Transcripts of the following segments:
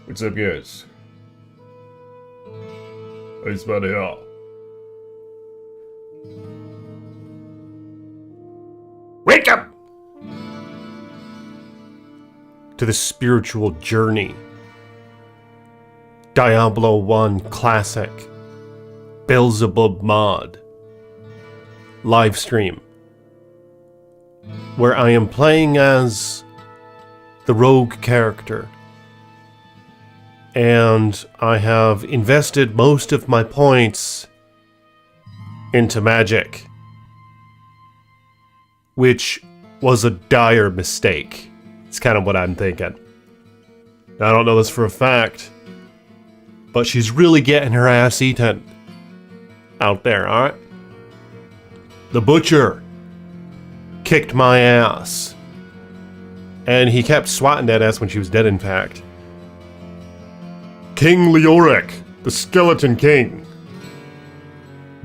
What's up, guys? It's about here. Wake up! To the spiritual journey. Diablo 1 Classic. Beelzebub mod. Live stream. Where I am playing as the rogue character. And I have invested most of my points into magic. Which was a dire mistake. It's kind of what I'm thinking. I don't know this for a fact. But she's really getting her ass eaten. Out there, alright? The butcher kicked my ass. And he kept swatting that ass when she was dead, in fact. King Leoric, the Skeleton King,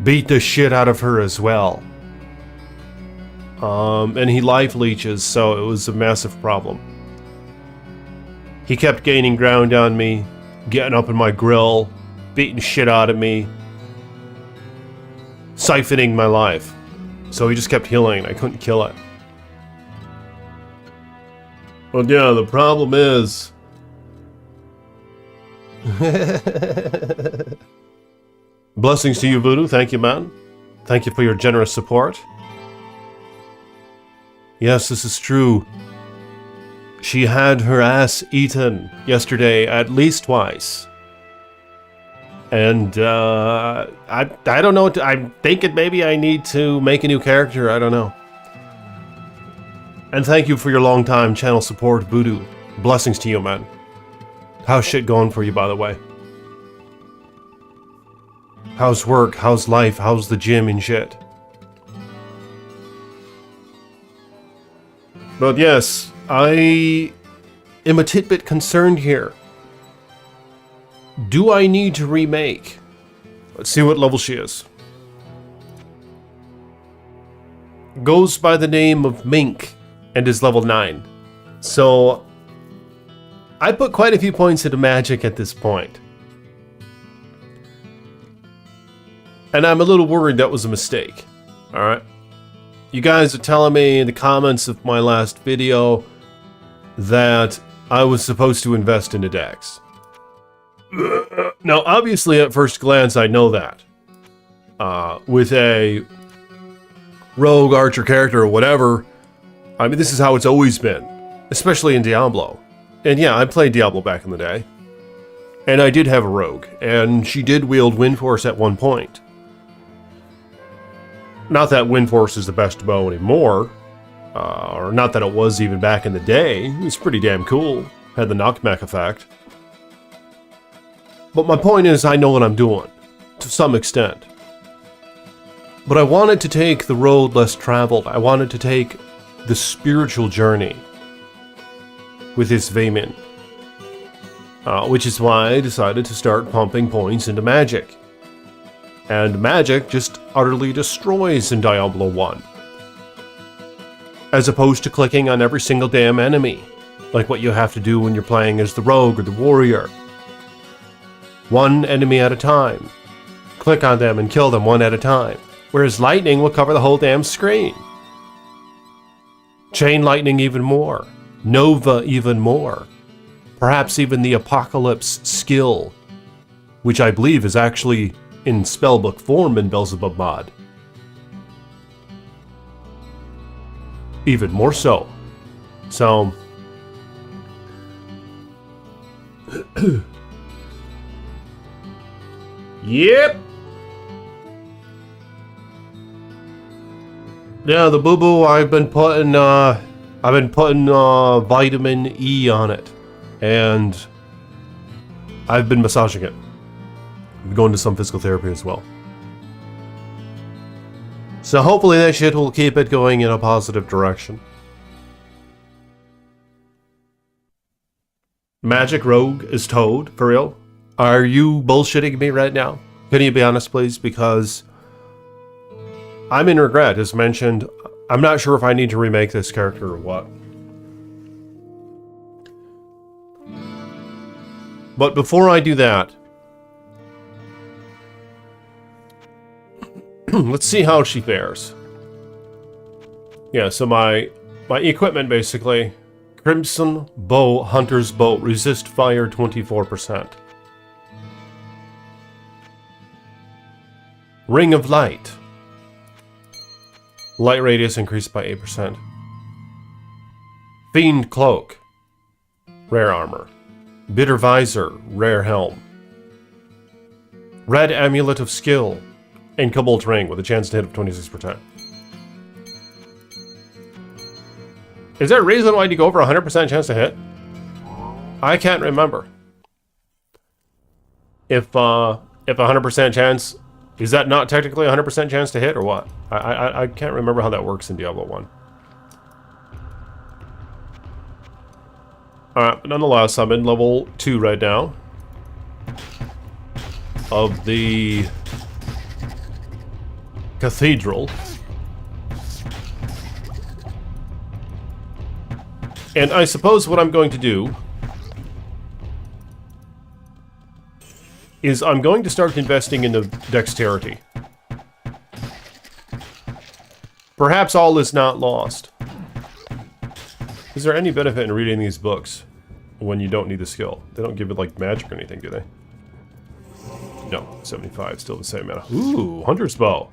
beat the shit out of her as well. And he life leeches, so it was a massive problem. He kept gaining ground on me, getting up in my grill, beating shit out of me, siphoning my life. So he just kept healing, and I couldn't kill it. But yeah, the problem is... Blessings to you, Voodoo. Thank you, man. Thank you for your generous support. Yes, this is true. She had her ass eaten yesterday at least twice. And, I don't know. I'm thinking maybe I need to make a new character. I don't know. And thank you for your long time channel support, Voodoo. Blessings to you, man. How's shit going for you, by the way? How's work? How's life? How's the gym and shit? But yes, I am a tidbit concerned here. Do I need to remake? Let's see what level she is. Goes by the name of Mink and is level 9. So I put quite a few points into magic at this point. And I'm a little worried that was a mistake. Alright? You guys are telling me in the comments of my last video that I was supposed to invest in a dex. Now, obviously, at first glance, I know that. With a rogue archer character or whatever, I mean, this is how it's always been. Especially in Diablo. And yeah, I played Diablo back in the day. And I did have a rogue, and she did wield Wind Force at one point. Not that Wind Force is the best bow anymore, or not that it was even back in the day. It was pretty damn cool. Had the knockback effect. But my point is, I know what I'm doing, to some extent. But I wanted to take the road less traveled. I wanted to take the spiritual journey with this Vaymin. Which is why I decided to start pumping points into magic. And magic just utterly destroys in Diablo 1. As opposed to clicking on every single damn enemy, like what you have to do when you're playing as the rogue or the warrior. One enemy at a time. Click on them and kill them one at a time. Whereas lightning will cover the whole damn screen. Chain lightning even more. Nova even more. Perhaps even the Apocalypse skill, which I believe is actually in spellbook form in Beelzebub mod. Even more so. So... Yep! Yeah, the boo-boo, I've been putting vitamin E on it. And I've been massaging it. I'm going to some physical therapy as well. So hopefully that shit will keep it going in a positive direction. Magic Rogue is Toad, for real? Are you bullshitting me right now? Can you be honest, please? Because I'm in regret, as mentioned. I'm not sure if I need to remake this character or what. But before I do that, let's see how she fares. Yeah, so my equipment basically, Crimson Bow, Hunter's Bow, resist fire 24%. Ring of Light. Light radius increased by 8%. Fiend Cloak. Rare armor. Bitter Visor, rare helm. Red Amulet of Skill. And Cobalt Ring with a chance to hit of 26%. Is there a reason why you go over 100% chance to hit? I can't remember. If 100% chance, is that not technically 100% chance to hit or what? I can't remember how that works in Diablo 1. Alright, but nonetheless, I'm in level 2 right now. Of the Cathedral. And I suppose what I'm going to do is I'm going to start investing in the dexterity. Perhaps all is not lost. Is there any benefit in reading these books when you don't need the skill? They don't give it like magic or anything, do they? No, 75, still the same amount. Ooh, Hunter's Bow.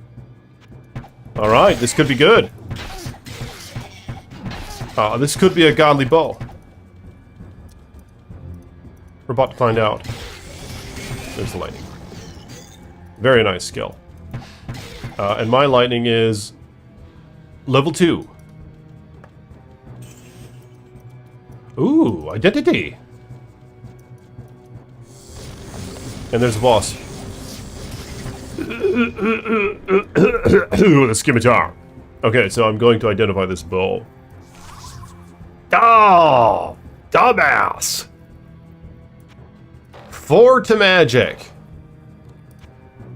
Alright, this could be good. This could be a godly bow. We're about to find out. There's the lightning. Very nice skill. And my lightning is level 2. Ooh, identity. And there's a boss. The scimitar. Okay, so I'm going to identify this bow. Oh, dumbass. 4 to magic.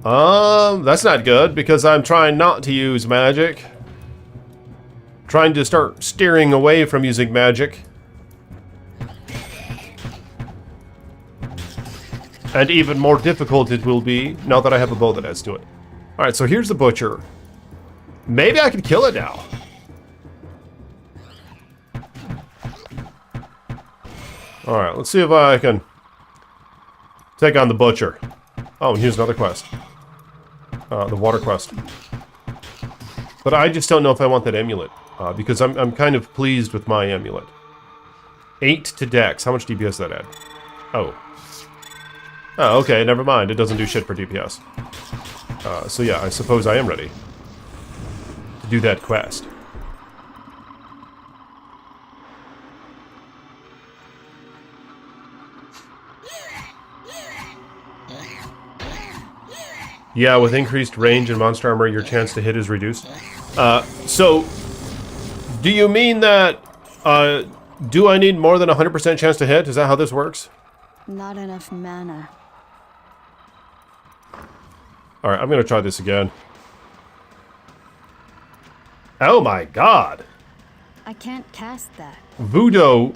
That's not good because I'm trying not to use magic. Trying to start steering away from using magic. And even more difficult it will be now that I have a bow that adds to it. Alright, so here's the butcher. Maybe I can kill it now. Alright, let's see if I can take on the butcher. Oh, and here's another quest. The water quest. But I just don't know if I want that amulet. Because I'm kind of pleased with my amulet. 8 to dex. How much DPS does that add? Oh. Oh, okay, never mind. It doesn't do shit for DPS. So yeah, I suppose I am ready to do that quest. Yeah, with increased range and monster armor, your chance to hit is reduced. So, do you mean that, do I need more than 100% chance to hit? Is that how this works? Not enough mana. Alright, I'm gonna try this again. Oh my god! I can't cast that. Voodoo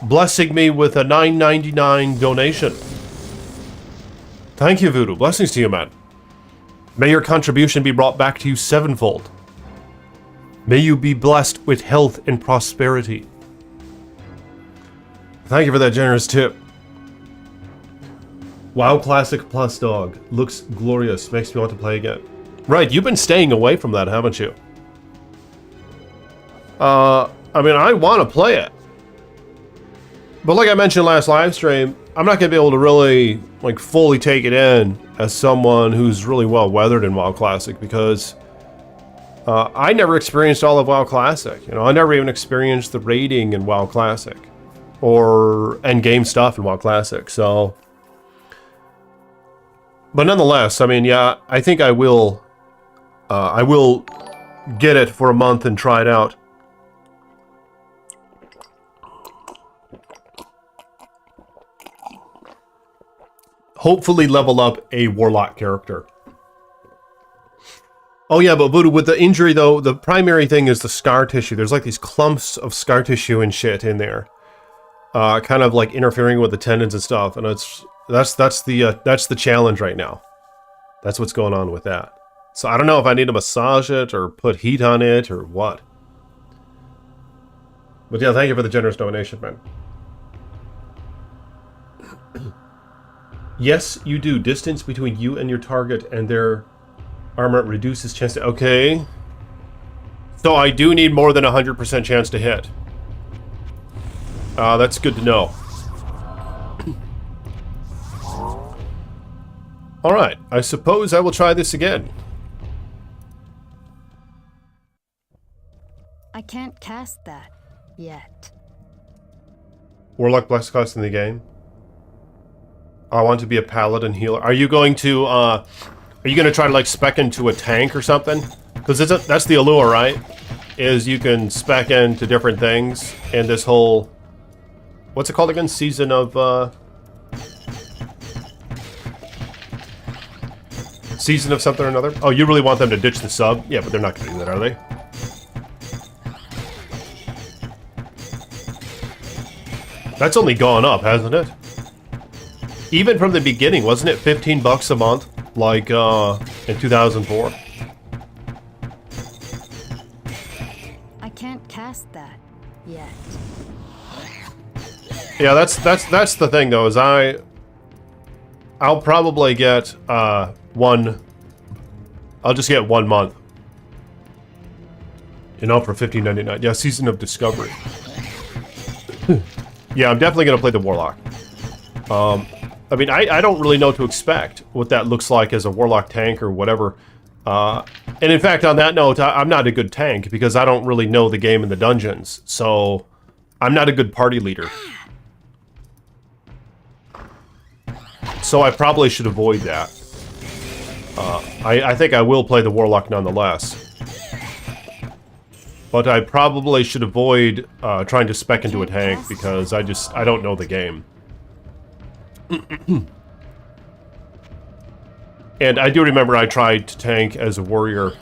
blessing me with a $9.99 donation. Thank you, Voodoo. Blessings to you, man. May your contribution be brought back to you sevenfold. May you be blessed with health and prosperity. Thank you for that generous tip. WoW Classic Plus Dog. Looks glorious. Makes me want to play again. Right, you've been staying away from that, haven't you? I mean, I want to play it. But like I mentioned last live stream, I'm not going to be able to really, like, fully take it in as someone who's really well weathered in WoW Classic because I never experienced all of WoW Classic. You know, I never even experienced the raiding in WoW Classic or endgame stuff in WoW Classic. So, but nonetheless, I mean, yeah, I think I will get it for a month and try it out. Hopefully level up a warlock character. Oh yeah, but Voodoo, with the injury though, the primary thing is the scar tissue. There's like these clumps of scar tissue and shit in there. kind of like interfering with the tendons and stuff, and that's the challenge right now. That's what's going on with that. So I don't know if I need to massage it or put heat on it or what. But yeah, thank you for the generous donation, man. Yes, you do. Distance between you and your target and their armor reduces chance to... Okay. So I do need more than 100% chance to hit. That's good to know. Alright, I suppose I will try this again. I can't cast that yet. Warlock Bless class in the game. I want to be a paladin healer. Are you going to, are you going to try to, like, spec into a tank or something? Because that's the allure, right? Is you can spec into different things in this whole... What's it called again? Season of, Season of something or another? Oh, you really want them to ditch the sub? Yeah, but they're not going to do that, are they? That's only gone up, hasn't it? Even from the beginning, wasn't it 15 bucks a month? Like, in 2004? I can't cast that yet. Yeah, that's the thing though, is I'll probably get, I'll just get 1 month. You know, for $15.99. Yeah, Season of Discovery. Yeah, I'm definitely gonna play the Warlock. I mean, I don't really know what to expect, what that looks like as a Warlock tank or whatever. And in fact, on that note, I'm not a good tank because I don't really know the game in the dungeons. So, I'm not a good party leader. So I probably should avoid that. I think I will play the Warlock nonetheless. But I probably should avoid trying to spec into a tank because I don't know the game. And I do remember I tried to tank as a warrior,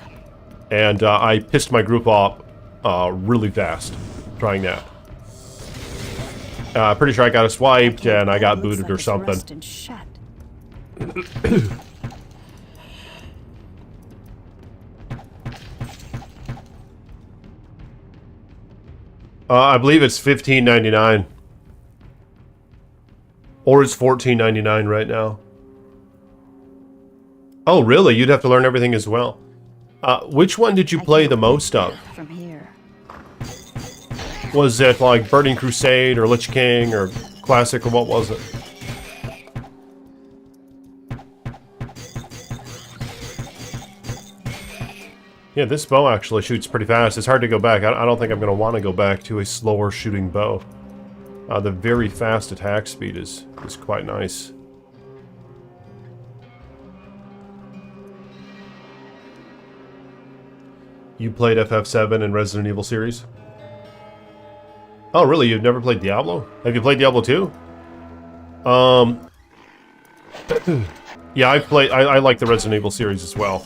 and I pissed my group off really fast trying that. Pretty sure I got swiped and I got booted or something. I believe it's $15.99. Or it's $14.99 right now. Oh, really? You'd have to learn everything as well. Which one did you play the most of? From here. Was it like Burning Crusade or Lich King or Classic or what was it? Yeah, this bow actually shoots pretty fast. It's hard to go back. I don't think I'm going to want to go back to a slower shooting bow. The very fast attack speed is quite nice. You played FF7 and Resident Evil series? Oh, really? You've never played Diablo? Have you played Diablo 2? Yeah, I like the Resident Evil series as well.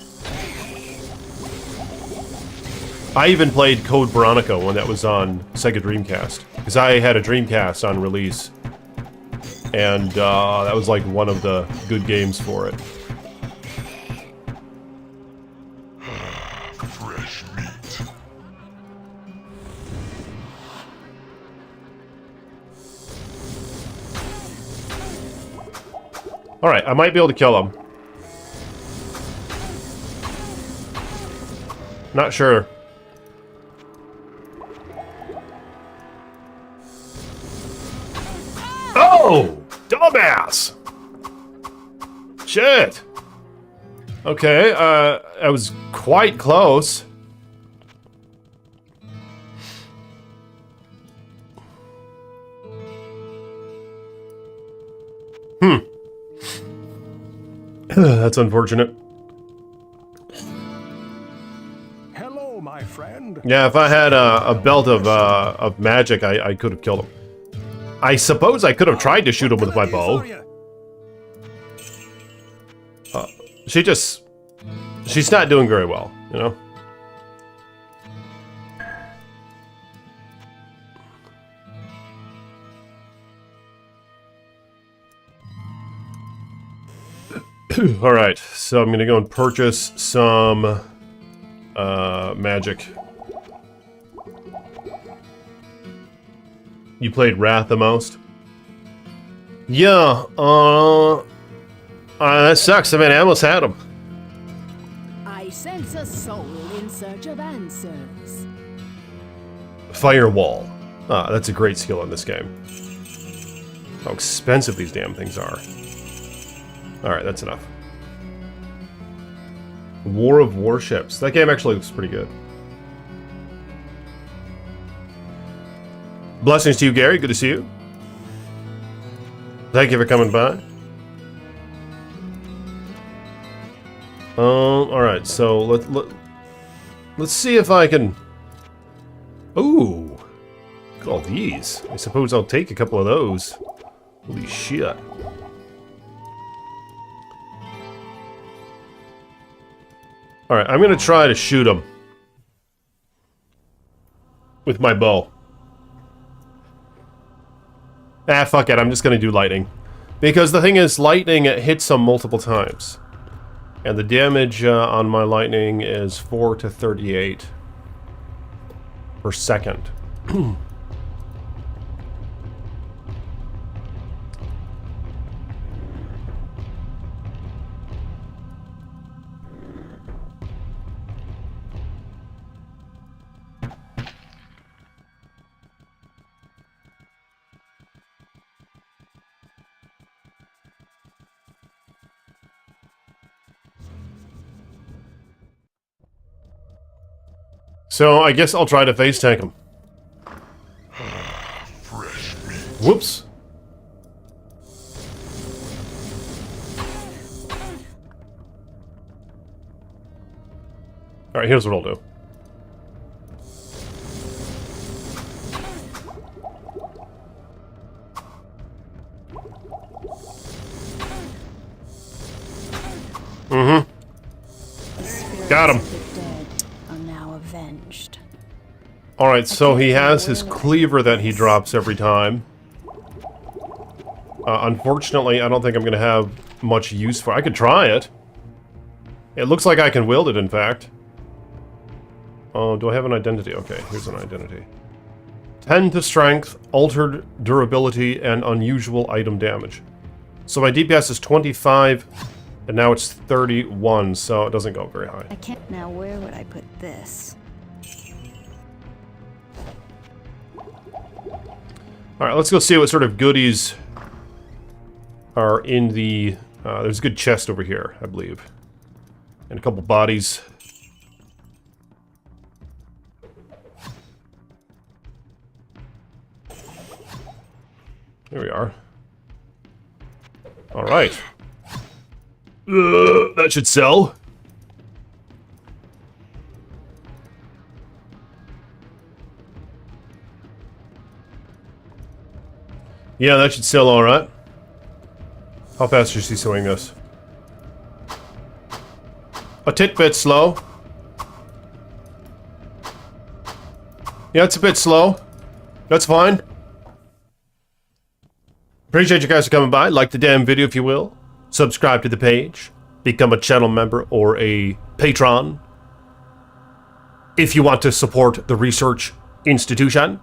I even played Code Veronica when that was on Sega Dreamcast. Because I had a Dreamcast on release. And that was like one of the good games for it. Fresh meat. Alright, I might be able to kill him. Not sure. Oh! Dumbass! Shit! Okay, I was quite close. That's unfortunate. Hello, my friend. Yeah, if I had a belt of magic, I could have killed him. I suppose I could have tried to shoot him with my bow. She's not doing very well, you know? Alright, so I'm gonna go and purchase some magic. You played Wrath the most? Yeah, that sucks. I mean, I almost had him. I sense a soul in search of answers. Firewall. That's a great skill in this game. How expensive these damn things are. Alright, that's enough. War of Warships. That game actually looks pretty good. Blessings to you, Gary. Good to see you. Thank you for coming by. Alright, so let's see if I can... Ooh! Look at all these. I suppose I'll take a couple of those. Holy shit. Alright, I'm gonna try to shoot him. With my bow. Ah, fuck it, I'm just gonna do lightning. Because the thing is, lightning hits him multiple times. And the damage on my lightning is 4 to 38 per second. So, I guess I'll try to face tank him. Whoops. Alright, here's what I'll do. Got him. Alright, so he has his cleaver that he drops every time. Unfortunately, I don't think I'm going to have much use for it. I could try it. It looks like I can wield it, in fact. Oh, do I have an identity? Okay, here's an identity. 10 to strength, altered durability, and unusual item damage. So my DPS is 25, and now it's 31, so it doesn't go very high. I can't. Now, where would I put this? Alright, let's go see what sort of goodies are in the... there's a good chest over here, I believe. And a couple bodies. There we are. Alright. That should sell. Yeah, that should sell alright. How fast is he swinging this? A bit slow. Yeah, it's a bit slow. That's fine. Appreciate you guys for coming by. Like the damn video if you will. Subscribe to the page. Become a channel member or a patron. If you want to support the research institution.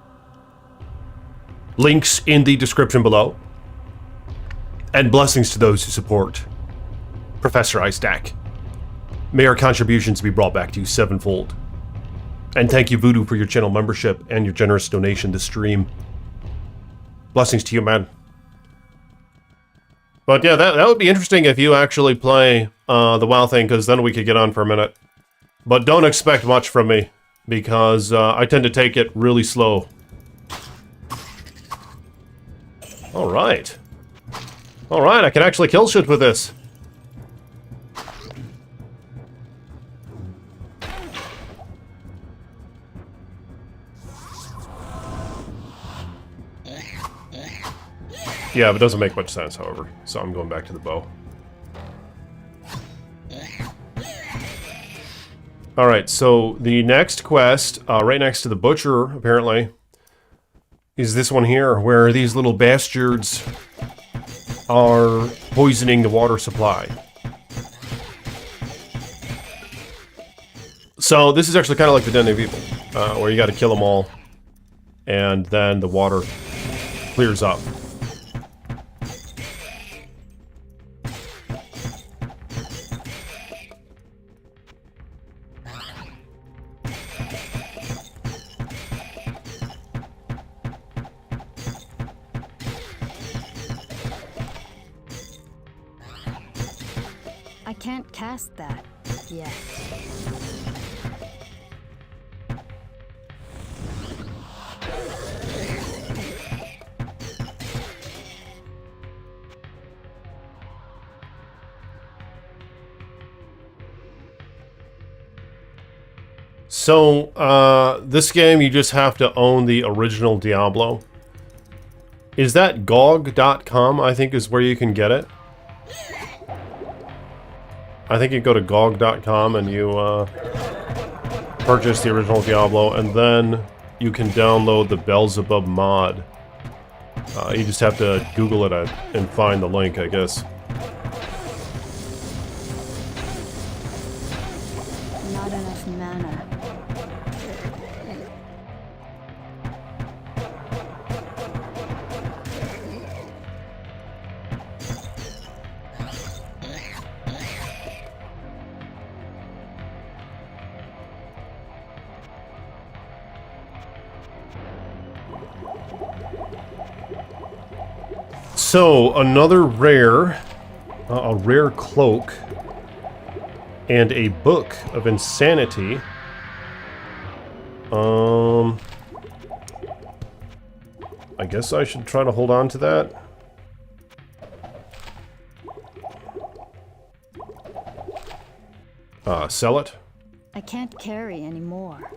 Links in the description below. And blessings to those who support Professor Istack. May our contributions be brought back to you sevenfold. And thank you, Voodoo, for your channel membership and your generous donation to stream. Blessings to you, man. But yeah, that would be interesting if you actually play the WoW thing, because then we could get on for a minute. But don't expect much from me, because I tend to take it really slow. Alright. Alright, I can actually kill shit with this. Yeah, but it doesn't make much sense, however. So I'm going back to the bow. Alright, so the next quest, right next to the butcher, apparently, is this one here, where these little bastards are poisoning the water supply. So this is actually kind of like the Den of Evil, where you got to kill them all, and then the water clears up. I can't cast that yet. So, this game, you just have to own the original Diablo. Is that GOG.com, I think, is where you can get it? I think you go to GOG.com and you purchase the original Diablo, and then you can download the Beelzebub mod. You just have to Google it and find the link, I guess. Not enough mana. So, another rare, a rare cloak, and a book of insanity. I guess I should try to hold on to that. Sell it. I can't carry anymore.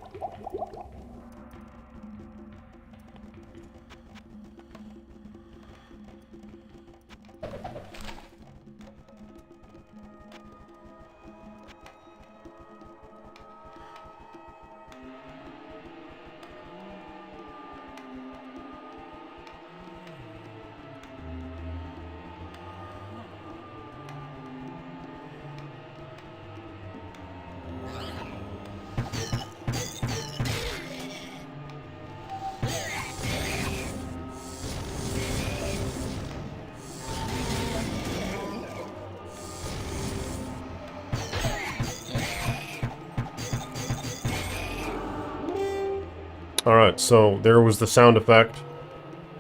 Alright, so there was the sound effect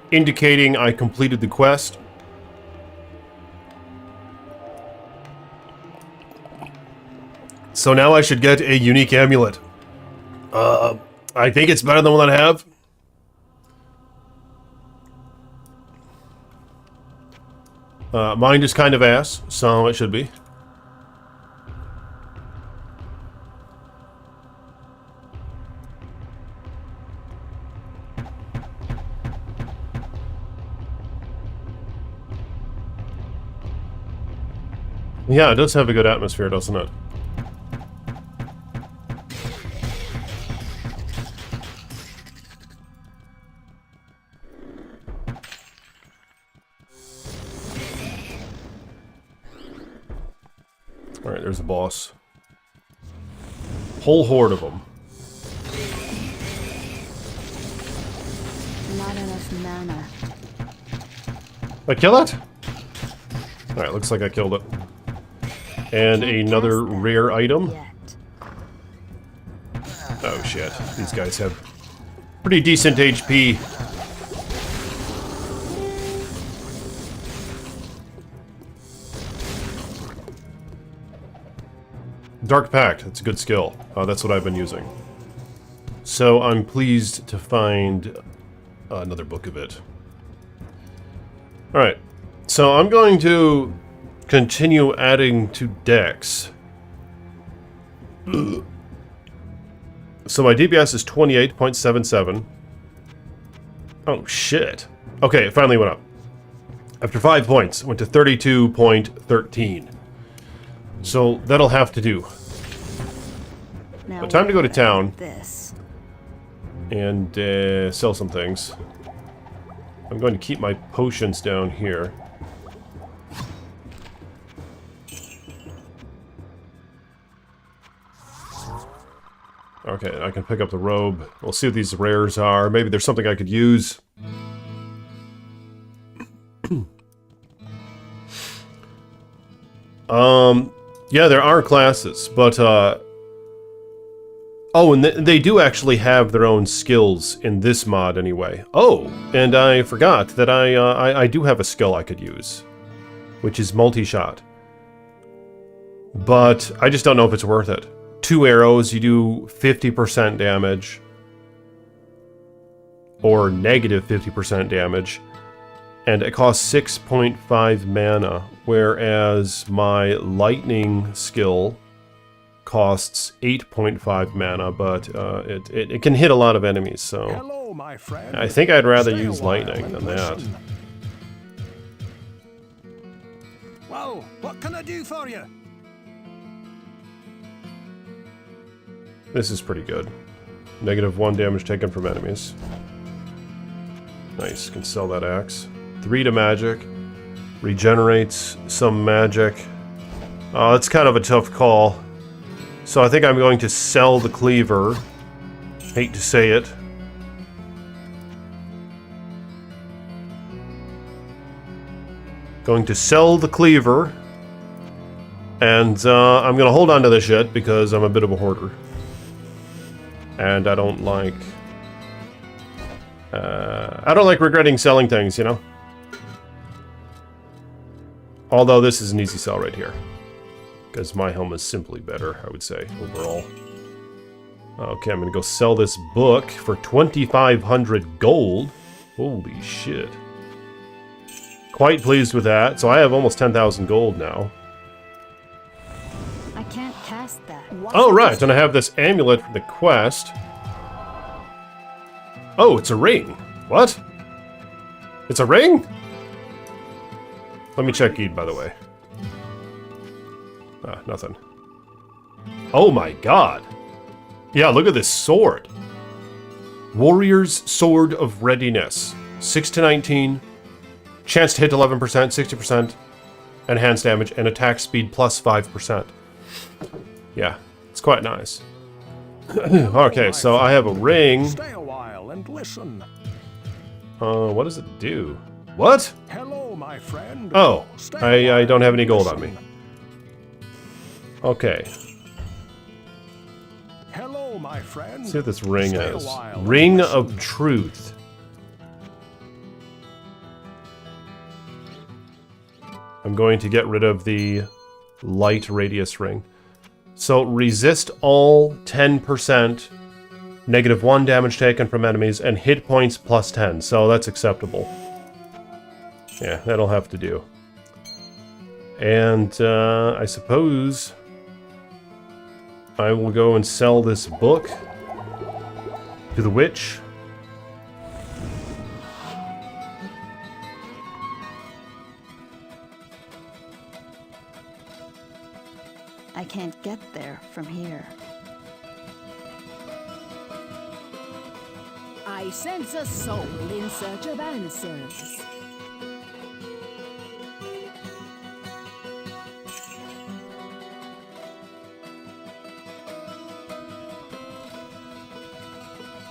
indicating I completed the quest. So now I should get a unique amulet. I think it's better than the one I have. Mine is kind of ass, so it should be. Yeah, it does have a good atmosphere, doesn't it? Alright, there's a boss. Whole horde of them. Not enough mana. I kill it? Alright, looks like I killed it. And another rare item. Oh shit, these guys have pretty decent HP. Dark Pact, that's a good skill. That's what I've been using. So I'm pleased to find another book of it. Alright, so I'm going to continue adding to decks. So my DPS is 28.77. Oh shit. Okay, it finally went up. After 5 points, it went to 32.13. So that'll have to do. Now But time to go to where would I town. put This. And sell some things. I'm going to keep my potions down here. Okay, I can pick up the robe. We'll see what these rares are. Maybe there's something I could use. Yeah, there are classes, but, oh, and they do actually have their own skills in this mod anyway. Oh, and I forgot that I do have a skill I could use, which is multi-shot. But I just don't know if it's worth it. 2 arrows, you do 50% damage. Or negative 50% damage. And it costs 6.5 mana, whereas my lightning skill costs 8.5 mana, but it can hit a lot of enemies, so... Hello, my friend. I think I'd rather Stay a use while lightning and than that. listen. Well, what can I do for you? This is pretty good. -1 damage taken from enemies. Nice, can sell that axe. 3 to magic. Regenerates some magic. It's kind of a tough call. So I think I'm going to sell the cleaver. Hate to say it. Going to sell the cleaver. And I'm going to hold on to this shit because I'm a bit of a hoarder. And I don't like regretting selling things, you know? Although this is an easy sell right here. Because my helm is simply better, I would say, overall. Okay, I'm gonna go sell this book for 2,500 gold. Holy shit. Quite pleased with that. So I have almost 10,000 gold now. I can't cast that. Oh, right, and I have this amulet for the quest. Oh, it's a ring. What? It's a ring? Let me check Eid, by the way. Ah, nothing. Oh my god. Yeah, look at this sword. Warrior's Sword of Readiness. 6 to 19. Chance to hit 11%, 60%. Enhanced damage, and attack speed plus 5%. Yeah, it's quite nice. Okay, so I have a ring. Stay a while and listen. What does it do? What? Hello, my friend. Oh, Stay a I while don't have any and gold on listen. me. Okay, Hello, my friend. let's see what this ring Stay a is. while and Ring listen. of Truth. I'm going to get rid of the light radius ring. So resist all 10%, -1 damage taken from enemies, and hit points plus 10. So that's acceptable. Yeah, that'll have to do. And I suppose I will go and sell this book to the witch. I can't get there from here. I sense a soul in search of answers.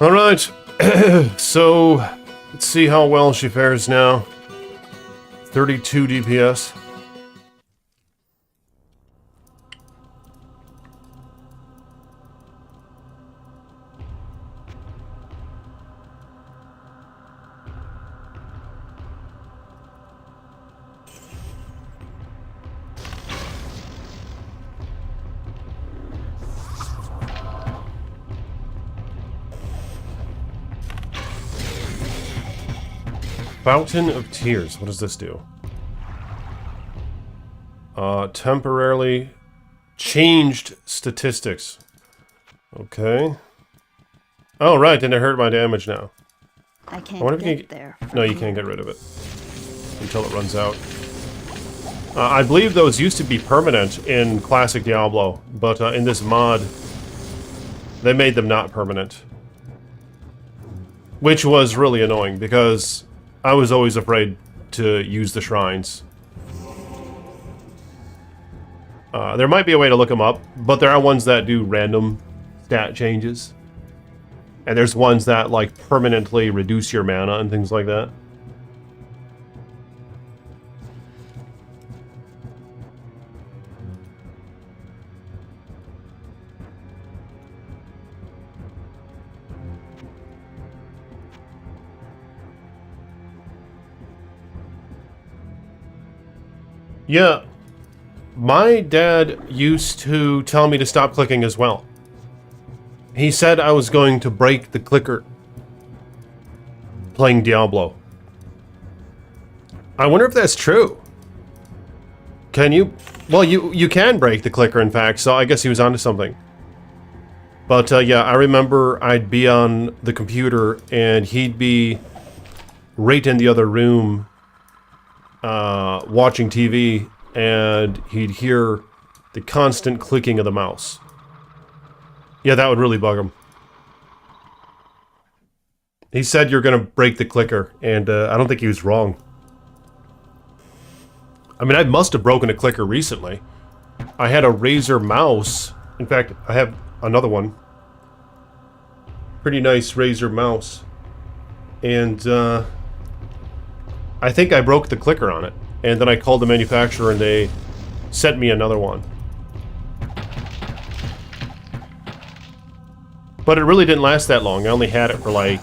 All right, so let's see how well she fares now. 32 DPS. Fountain of Tears. What does this do? Temporarily changed statistics. Okay. Oh, right, and it hurt my damage now. I can't wonder if you get can- there. No, you can't get rid of it until it runs out. I believe those used to be permanent in classic Diablo, but in this mod, they made them not permanent. Which was really annoying, because I was always afraid to use the shrines. There might be a way to look them up, but there are ones that do random stat changes. And there's ones that like permanently reduce your mana and things like that. Yeah, my dad used to tell me to stop clicking as well. He said I was going to break the clicker playing Diablo. I wonder if that's true. Can you? Well, you can break the clicker, in fact, so I guess he was onto something. But yeah, I remember I'd be on the computer and he'd be right in the other room watching TV, and he'd hear the constant clicking of the mouse. Yeah, that would really bug him. He said you're gonna break the clicker, and I don't think he was wrong. I mean, I must have broken a clicker recently. I had a Razer mouse. In fact, I have another one. Pretty nice Razer mouse. And I think I broke the clicker on it. And then I called the manufacturer and they sent me another one. But it really didn't last that long. I only had it for like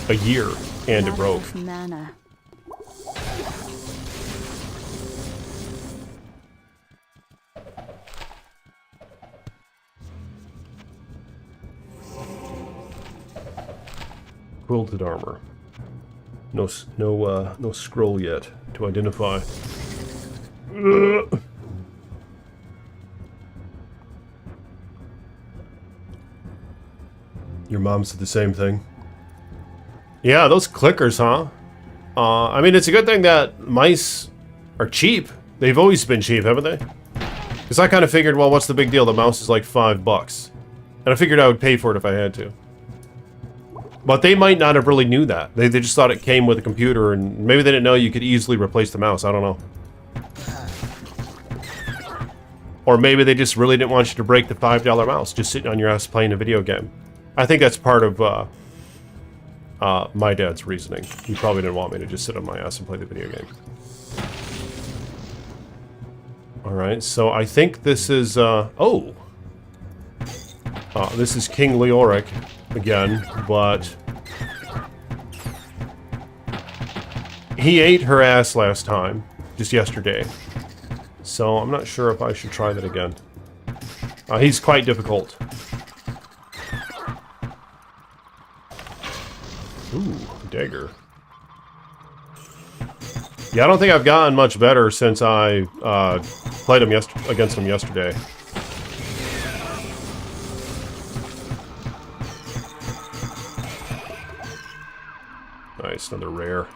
a year and it broke. Mana. Quilted armor. No scroll yet to identify. Your mom said the same thing. Yeah, those clickers, huh? I mean, it's a good thing that mice are cheap. They've always been cheap, haven't they? Because I kind of figured, well, what's the big deal? The mouse is like $5. And I figured I would pay for it if I had to. But they might not have really knew that. They just thought it came with a computer, and maybe they didn't know you could easily replace the mouse. I don't know. Or maybe they just really didn't want you to break the $5 mouse just sitting on your ass playing a video game. I think that's part of my dad's reasoning. He probably didn't want me to just sit on my ass and play the video game. Alright, so I think this is, this is King Leoric again, but he ate her ass last time, just yesterday. So I'm not sure if I should try that again. He's quite difficult. Ooh, dagger. Yeah, I don't think I've gotten much better since I played him against him yesterday. Nice, another rare.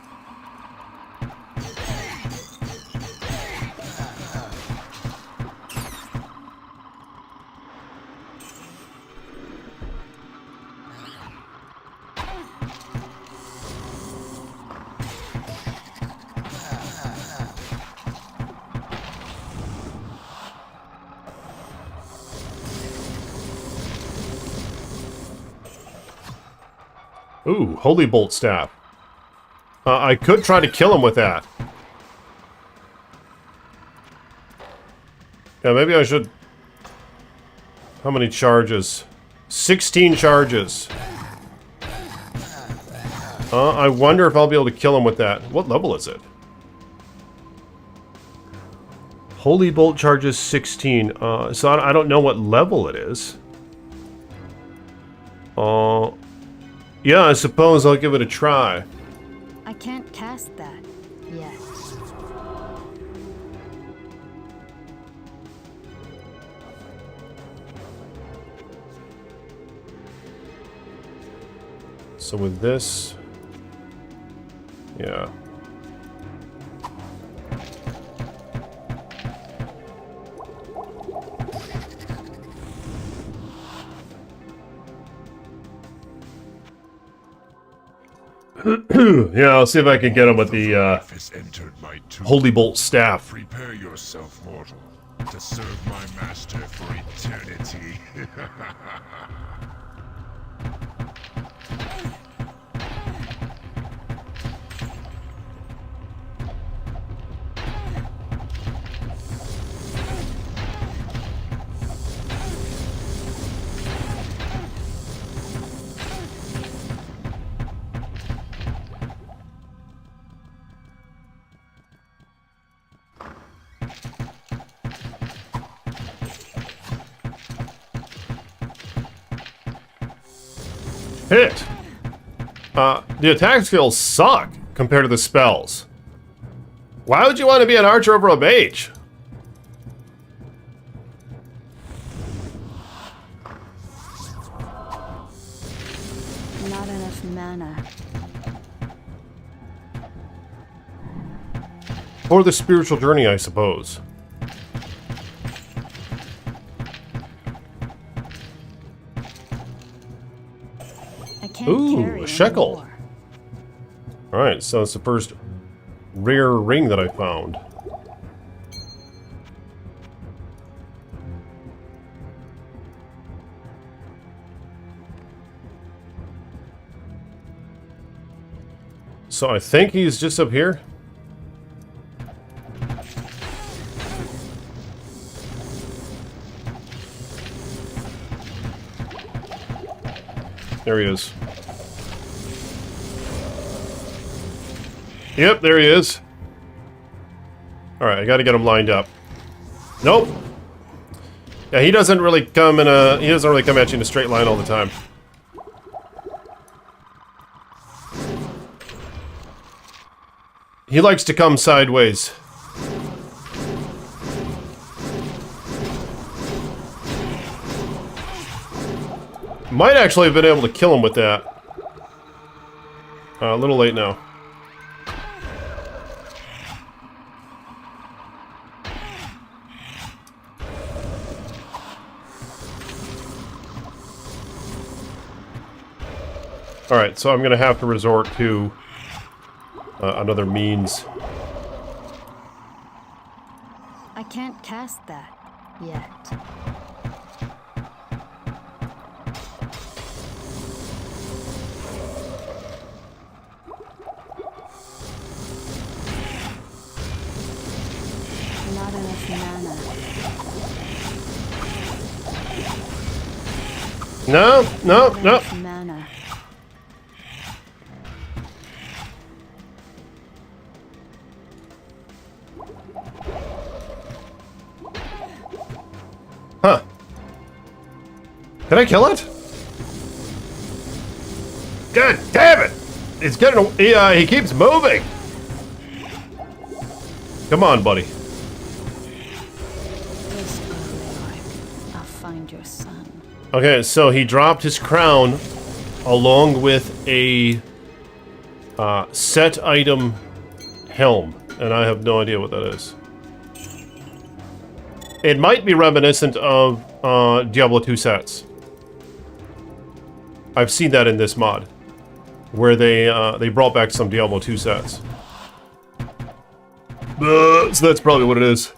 Ooh, Holy Bolt Staff. I could try to kill him with that. Yeah, maybe I should... How many charges? 16 charges. I wonder if I'll be able to kill him with that. What level is it? Holy Bolt charges 16. So I don't know what level it is. Yeah, I suppose I'll give it a try. I can't cast that yet. So with this... Yeah. Yeah, I'll see if I can get him with the Holy Bolt Staff. Prepare yourself, mortal. To serve my master for eternity. Hit! The attack skills suck compared to the spells. Why would you want to be an archer over a mage? Not enough mana. For the spiritual journey, I suppose. I can't Ooh, carry a shekel. anymore. Alright, so it's the first rare ring that I found. So I think he's just up here. There he is. Yep, there he is. Alright, I gotta get him lined up. Nope. Yeah, he doesn't really come in a... He doesn't really come at you in a straight line all the time. He likes to come sideways. Might actually have been able to kill him with that. A little late now. Alright, so I'm gonna have to resort to another means. I can't cast that yet. Not enough mana. No, no, no. Enough mana. Huh. Did I kill it? God damn it! It's getting... he keeps moving! Come on, buddy. Whisper, Leoric. I'll find your son. Okay, so he dropped his crown along with a set item helm, and I have no idea what that is. It might be reminiscent of Diablo 2 sets. I've seen that in this mod, where they brought back some Diablo 2 sets. So that's probably what it is.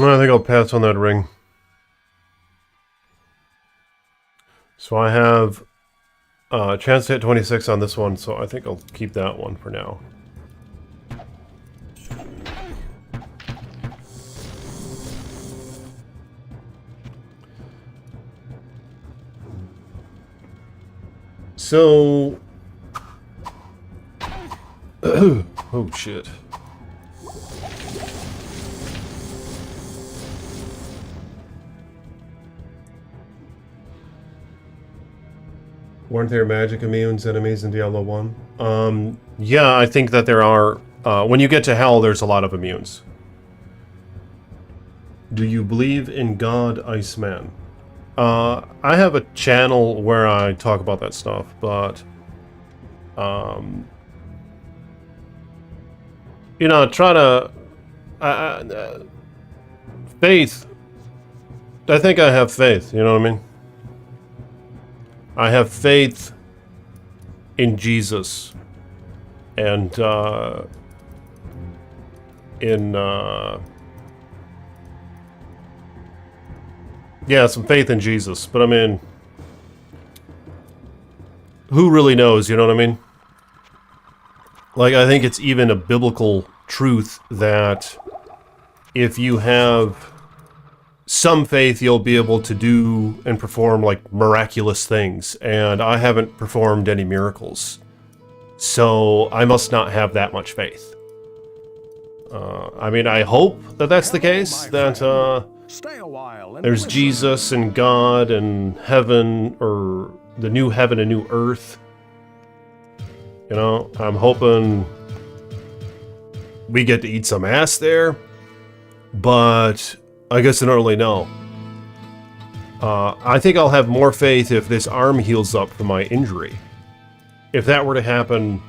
I think I'll pass on that ring. So I have a chance to hit 26 on this one, so I think I'll keep that one for now. So... oh, shit. Weren't there magic immunes enemies in Diablo 1? Yeah, I think that there are. When you get to hell, there's a lot of immunes. Do you believe in God, Iceman? I have a channel where I talk about that stuff, but... you know, try to... faith. I think I have faith, you know what I mean? I have faith in Jesus and yeah, some faith in Jesus, but I mean, who really knows, you know what I mean? Like, I think it's even a biblical truth that if you have some faith, you'll be able to do and perform like miraculous things, and I haven't performed any miracles, so I must not have that much faith. I mean, I hope that that's the case, that Stay a while and there's listen. Jesus and God and heaven, or the new heaven and new earth. You know, I'm hoping we get to eat some ass there, but I guess I don't really know. I think I'll have more faith if this arm heals up from my injury. If that were to happen,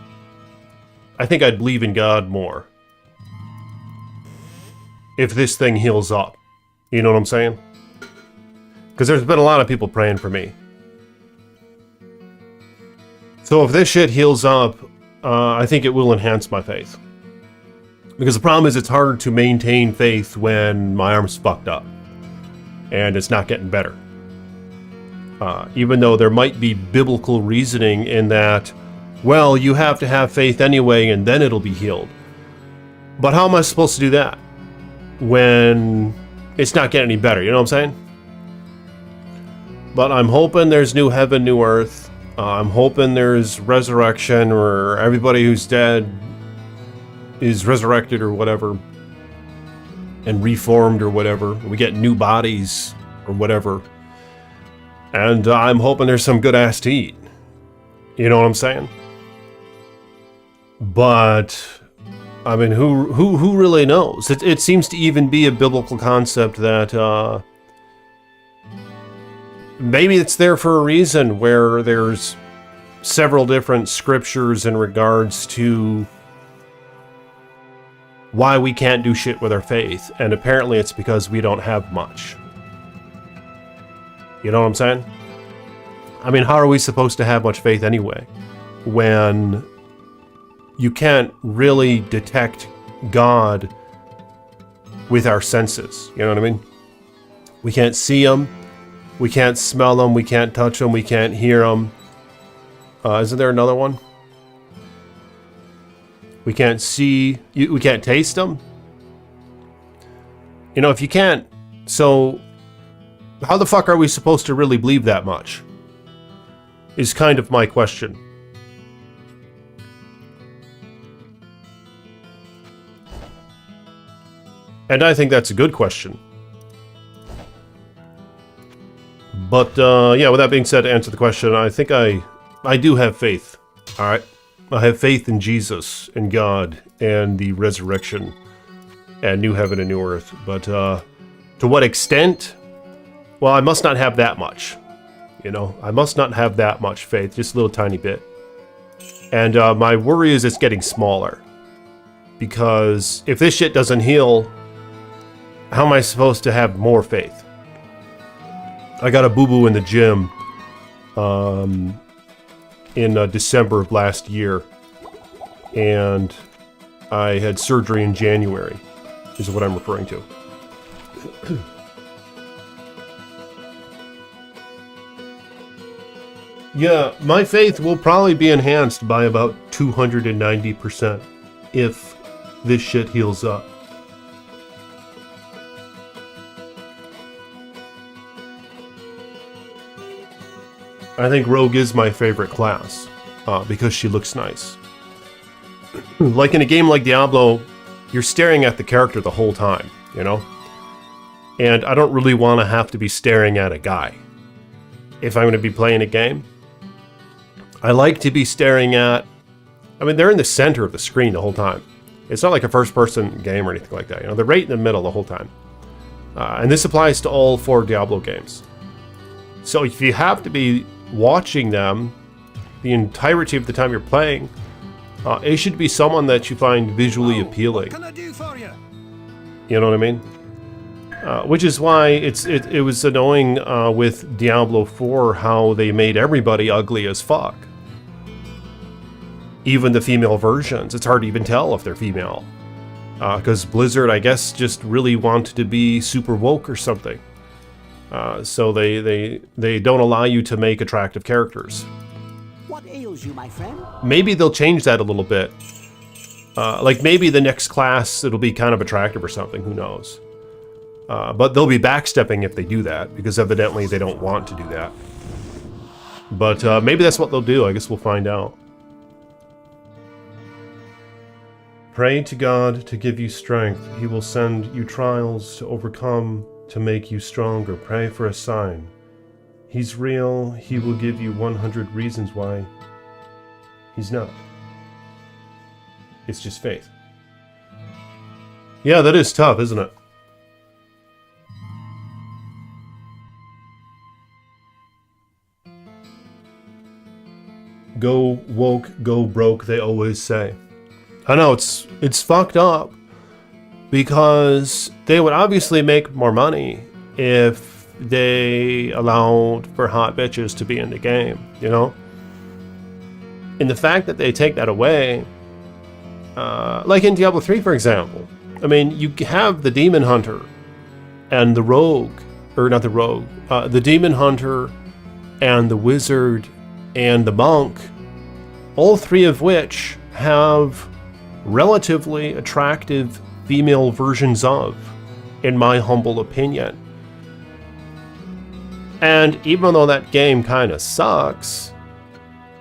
I think I'd believe in God more. If this thing heals up. You know what I'm saying? Because there's been a lot of people praying for me. So if this shit heals up, I think it will enhance my faith. Because the problem is it's hard to maintain faith when my arm's fucked up. And it's not getting better. Even though there might be biblical reasoning in that, well, you have to have faith anyway and then it'll be healed. But how am I supposed to do that when it's not getting any better? You know what I'm saying? But I'm hoping there's new heaven, new earth. I'm hoping there's resurrection, or everybody who's dead is resurrected or whatever, and reformed or whatever. We get new bodies or whatever. And I'm hoping there's some good ass to eat. You know what I'm saying? But I mean, who really knows? It seems to even be a biblical concept that maybe it's there for a reason, where there's several different scriptures in regards to why we can't do shit with our faith, and apparently it's because we don't have much. You know what I'm saying? I mean, how are we supposed to have much faith anyway, when you can't really detect God with our senses? You know what I mean? We can't see Him, we can't smell Him, we can't touch Him, we can't hear Him. Isn't there another one? We can't see, we can't taste Him. You know, if you can't, so how the fuck are we supposed to really believe that much? Is kind of my question. And I think that's a good question. But, yeah, with that being said, to answer the question, I think I do have faith. Alright? I have faith in Jesus and God and the resurrection and new heaven and new earth. But, to what extent? Well, I must not have that much. You know, I must not have that much faith, just a little tiny bit. And my worry is it's getting smaller. Because if this shit doesn't heal, how am I supposed to have more faith? I got a boo-boo in the gym in December of last year. And I had surgery in January, is what I'm referring to. Yeah, my faith will probably be enhanced by about 290% if this shit heals up. I think Rogue is my favorite class because she looks nice. Like in a game like Diablo, you're staring at the character the whole time, you know? And I don't really want to have to be staring at a guy. If I'm going to be playing a game, I like to be staring at... I mean, they're in the center of the screen the whole time. It's not like a first-person game or anything like that. You know, they're right in the middle the whole time. And this applies to all 4 Diablo games. So if you have to be watching them the entirety of the time you're playing, it should be someone that you find visually appealing. What can I do for you? You know what I mean? Which is why it was annoying with Diablo 4 how they made everybody ugly as fuck. Even the female versions, it's hard to even tell if they're female. Because Blizzard, I guess, just really wanted to be super woke or something. So they don't allow you to make attractive characters. What ails you, my friend? Maybe they'll change that a little bit. Like maybe the next class, it'll be kind of attractive or something, who knows. But they'll be backstepping if they do that, because evidently they don't want to do that. But maybe that's what they'll do. I guess we'll find out. Pray to God to give you strength. He will send you trials to overcome, to make you stronger. Pray for a sign. He's real. He will give you 100 reasons why he's not. It's just faith. Yeah, that is tough, isn't it? Go woke, go broke, they always say. I know, it's fucked up, because they would obviously make more money if they allowed for hot bitches to be in the game, you know? And the fact that they take that away, like in Diablo 3, for example, I mean, you have the Demon Hunter and the Rogue, or not the Rogue, the Demon Hunter and the Wizard and the Monk, all 3 of which have relatively attractive female versions of, in my humble opinion. And even though that game kind of sucks,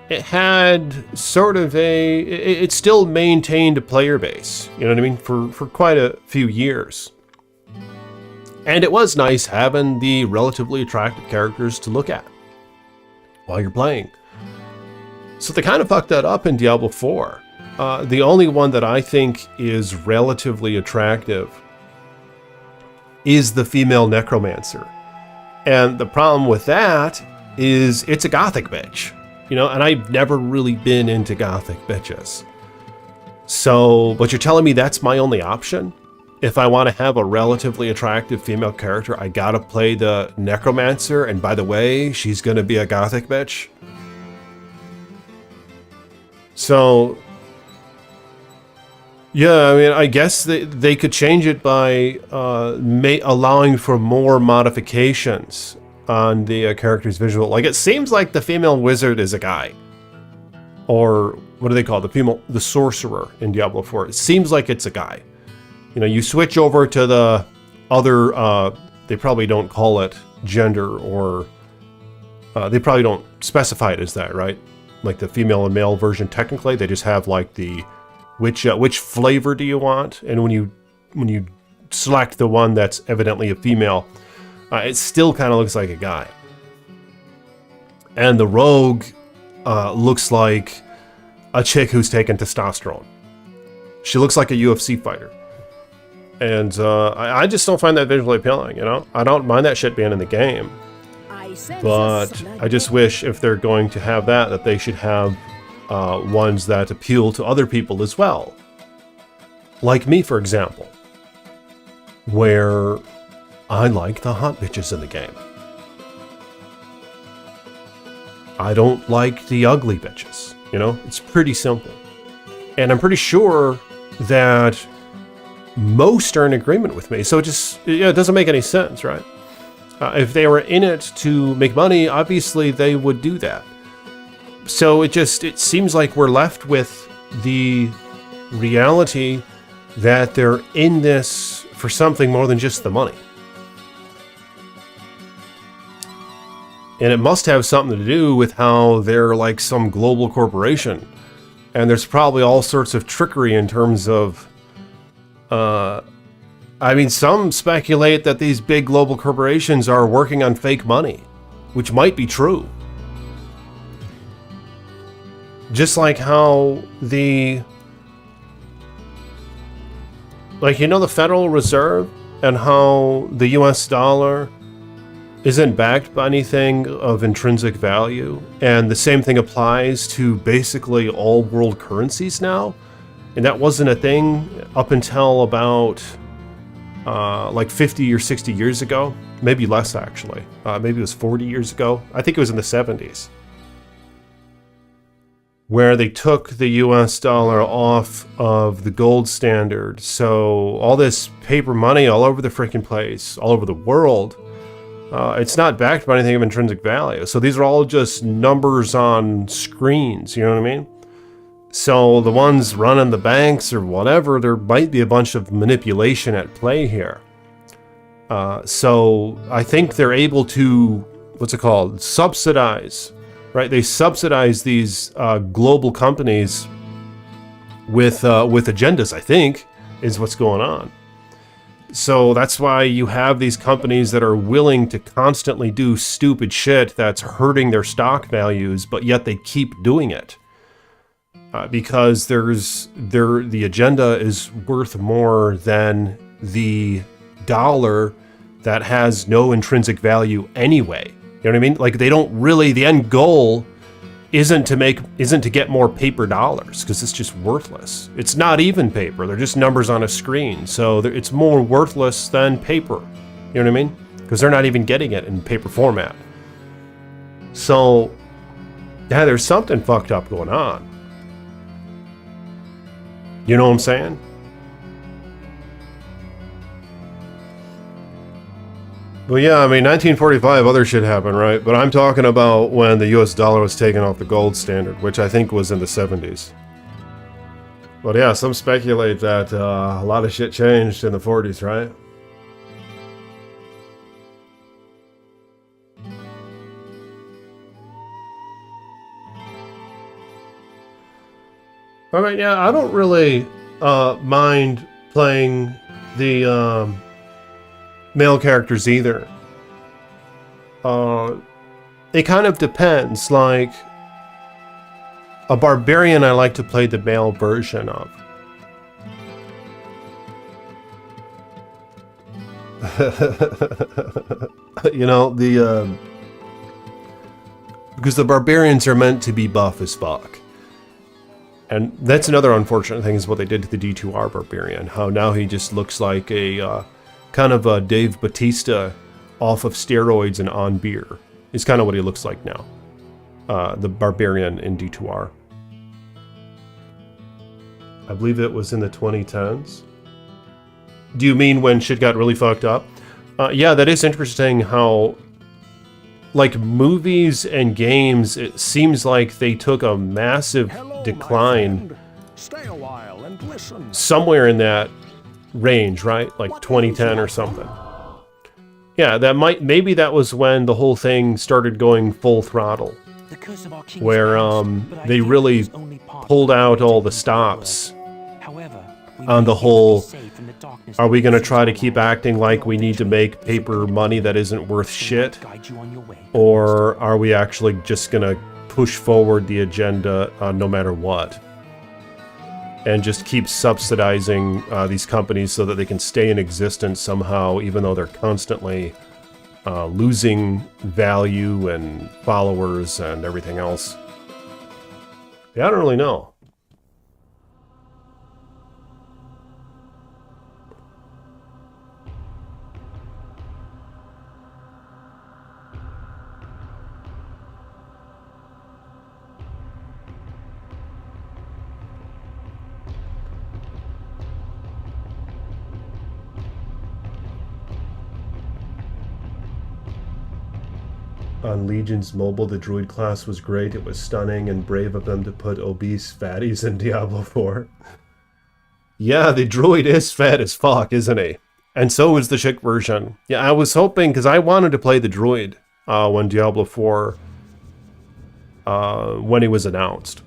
it had sort of it still maintained a player base, you know what I mean, for quite a few years. And it was nice having the relatively attractive characters to look at while you're playing. So they kind of fucked that up in Diablo 4. The only one that I think is relatively attractive is the female necromancer. And the problem with that is it's a gothic bitch, you know, and I've never really been into gothic bitches. So, but you're telling me that's my only option? If I want to have a relatively attractive female character, I gotta play the necromancer, and by the way, she's gonna be a gothic bitch? So, yeah, I mean, I guess they could change it by allowing for more modifications on the character's visual. Like, it seems like the female wizard is a guy. Or, what do they call it? The sorcerer in Diablo 4. It seems like it's a guy. You know, you switch over to the other, they probably don't call it gender, or they probably don't specify it as that, right? Like the female and male version, technically, they just have like the which flavor do you want, and when you select the one that's evidently a female, it still kind of looks like a guy. And the rogue looks like a chick who's taken testosterone. She looks like a UFC fighter, and I just don't find that visually appealing. You know, I don't mind that shit being in the game. But I just wish if they're going to have that they should have ones that appeal to other people as well. Like me, for example, where I like the hot bitches in the game. I don't like the ugly bitches, you know? It's pretty simple. And I'm pretty sure that most are in agreement with me. So it doesn't make any sense, right? If they were in it to make money, obviously they would do that. So it seems like we're left with the reality that they're in this for something more than just the money. And it must have something to do with how they're like some global corporation. And there's probably all sorts of trickery in terms of, I mean, some speculate that these big global corporations are working on fake money, which might be true. Just like how the, like, you know, the Federal Reserve and how the US dollar isn't backed by anything of intrinsic value. And the same thing applies to basically all world currencies now. And that wasn't a thing up until about like 50 or 60 years ago. Maybe less, actually. Maybe it was 40 years ago. I think it was in the 70s. Where they took the US dollar off of the gold standard. So all this paper money all over the freaking place, all over the world, it's not backed by anything of intrinsic value. So these are all just numbers on screens, you know what I mean? So the ones running the banks or whatever, there might be a bunch of manipulation at play here. So I think they're able to, what's it called, subsidize, right? They subsidize these global companies with agendas, I think, is what's going on. So that's why you have these companies that are willing to constantly do stupid shit that's hurting their stock values, but yet they keep doing it. Because the agenda is worth more than the dollar that has no intrinsic value anyway. You know what I mean? Like, they don't really, the end goal isn't to get more paper dollars, because it's just worthless. It's not even paper, they're just numbers on a screen. So it's more worthless than paper. You know what I mean? Because they're not even getting it in paper format. So, yeah, there's something fucked up going on. You know what I'm saying? Well, yeah, I mean, 1945, other shit happened, right? But I'm talking about when the US dollar was taken off the gold standard, which I think was in the 70s. But yeah, some speculate that a lot of shit changed in the 40s, right? All right, yeah, I don't really mind playing the male characters either. It kind of depends. Like, a barbarian I like to play the male version of. You know, because the barbarians are meant to be buff as fuck. And that's another unfortunate thing, is what they did to the D2R barbarian. How now he just looks like a kind of a Dave Bautista off of steroids and on beer. Is kind of what he looks like now. The barbarian in D2R. I believe it was in the 2010s. Do you mean when shit got really fucked up? Yeah, that is interesting how, like, movies and games, it seems like they took a massive decline Stay a while and listen. somewhere in that range, right? Like 2010 or something. Yeah, maybe that was when the whole thing started going full throttle, where they really pulled out all the stops on the whole, are we going to try to keep acting like we need to make paper money that isn't worth shit? Or are we actually just going to push forward the agenda no matter what? And just keep subsidizing these companies so that they can stay in existence somehow, even though they're constantly losing value and followers and everything else. Yeah, I don't really know. On Legion's mobile, the druid class was great. It was stunning and brave of them to put obese fatties in Diablo 4. Yeah, the druid is fat as fuck, isn't he? And so is the chick version. Yeah, I was hoping, because I wanted to play the druid when Diablo 4, when it was announced.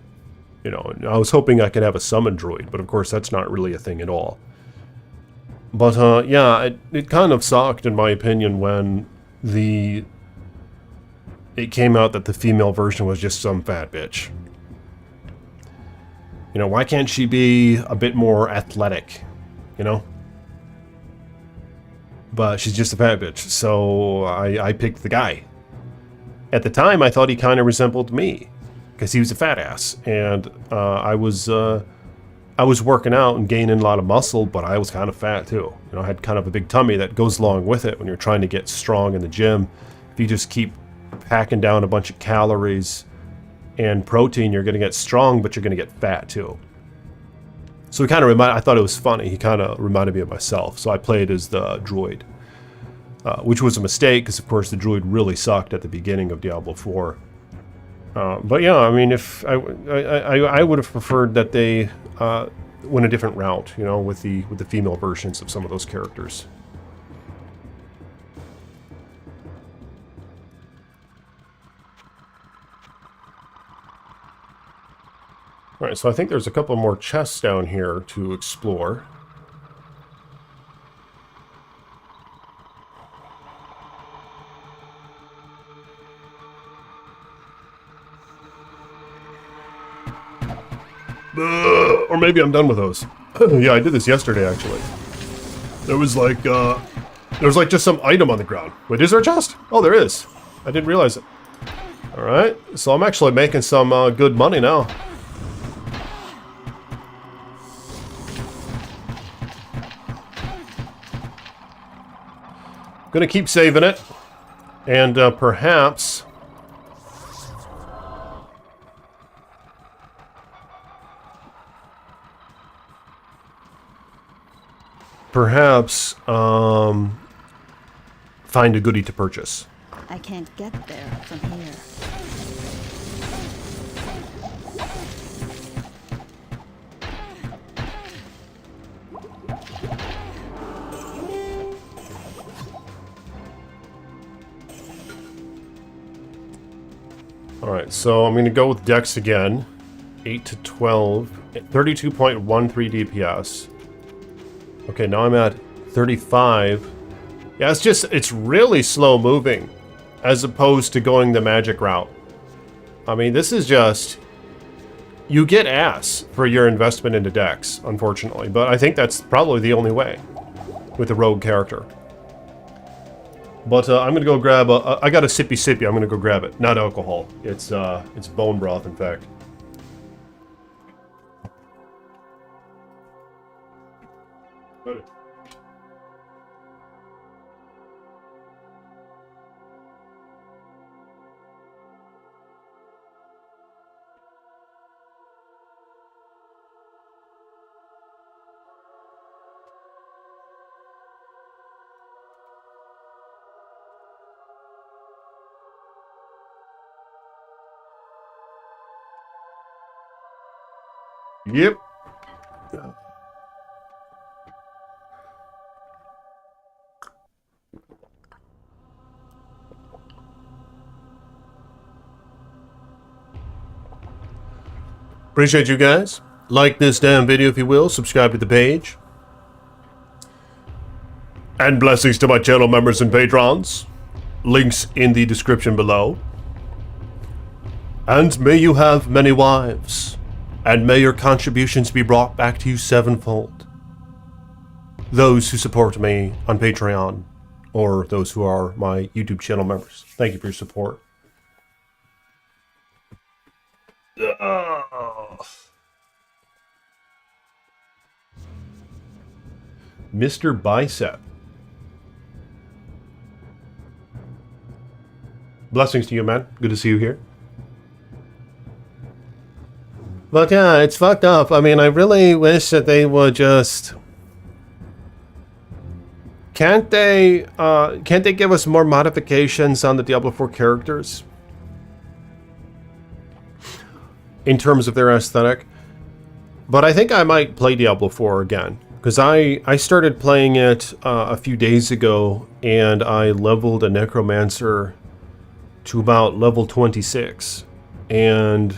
You know, I was hoping I could have a summon droid, but of course that's not really a thing at all. But yeah, it kind of sucked, in my opinion, when it came out that the female version was just some fat bitch. You know, why can't she be a bit more athletic, you know? But she's just a fat bitch, so I picked the guy. At the time, I thought he kind of resembled me, because he was a fat ass, and I was working out and gaining a lot of muscle, but I was kind of fat too. You know, I had kind of a big tummy that goes along with it when you're trying to get strong in the gym. If you just keep packing down a bunch of calories and protein, you're going to get strong, but you're going to get fat too. So he kind of I thought it was funny. He kind of reminded me of myself. So I played as the droid, which was a mistake because, of course, the droid really sucked at the beginning of Diablo 4. But yeah, I mean, if I would have preferred that they went a different route, you know, with the female versions of some of those characters. All right, so I think there's a couple more chests down here to explore. Or maybe I'm done with those. Yeah, I did this yesterday, actually. There was like just some item on the ground. Wait, is there a chest? Oh, there is. I didn't realize it. All right, so I'm actually making some good money now. Gonna keep saving it, and perhaps find a goodie to purchase. I can't get there from here. Alright, so I'm going to go with Dex again. 8 to 12. 32.13 DPS. Okay, now I'm at 35. Yeah, it's really slow moving, as opposed to going the magic route. I mean, this is just... You get ass for your investment into Dex, unfortunately. But I think that's probably the only way with a rogue character. But I'm gonna go grab I got a sippy. I'm gonna go grab it. Not alcohol. It's bone broth, in fact. Yep. Appreciate you guys. Like this damn video if you will. Subscribe to the page. And blessings to my channel members and patrons. Links in the description below. And may you have many wives. And may your contributions be brought back to you sevenfold. Those who support me on Patreon, or those who are my YouTube channel members. Thank you for your support. Mr. Bicep. Blessings to you, man. Good to see you here. But yeah, it's fucked up. I mean, I really wish that they would just... Can't they give us more modifications on the Diablo 4 characters? In terms of their aesthetic? But I think I might play Diablo 4 again. Because I started playing it a few days ago, and I leveled a Necromancer to about level 26, and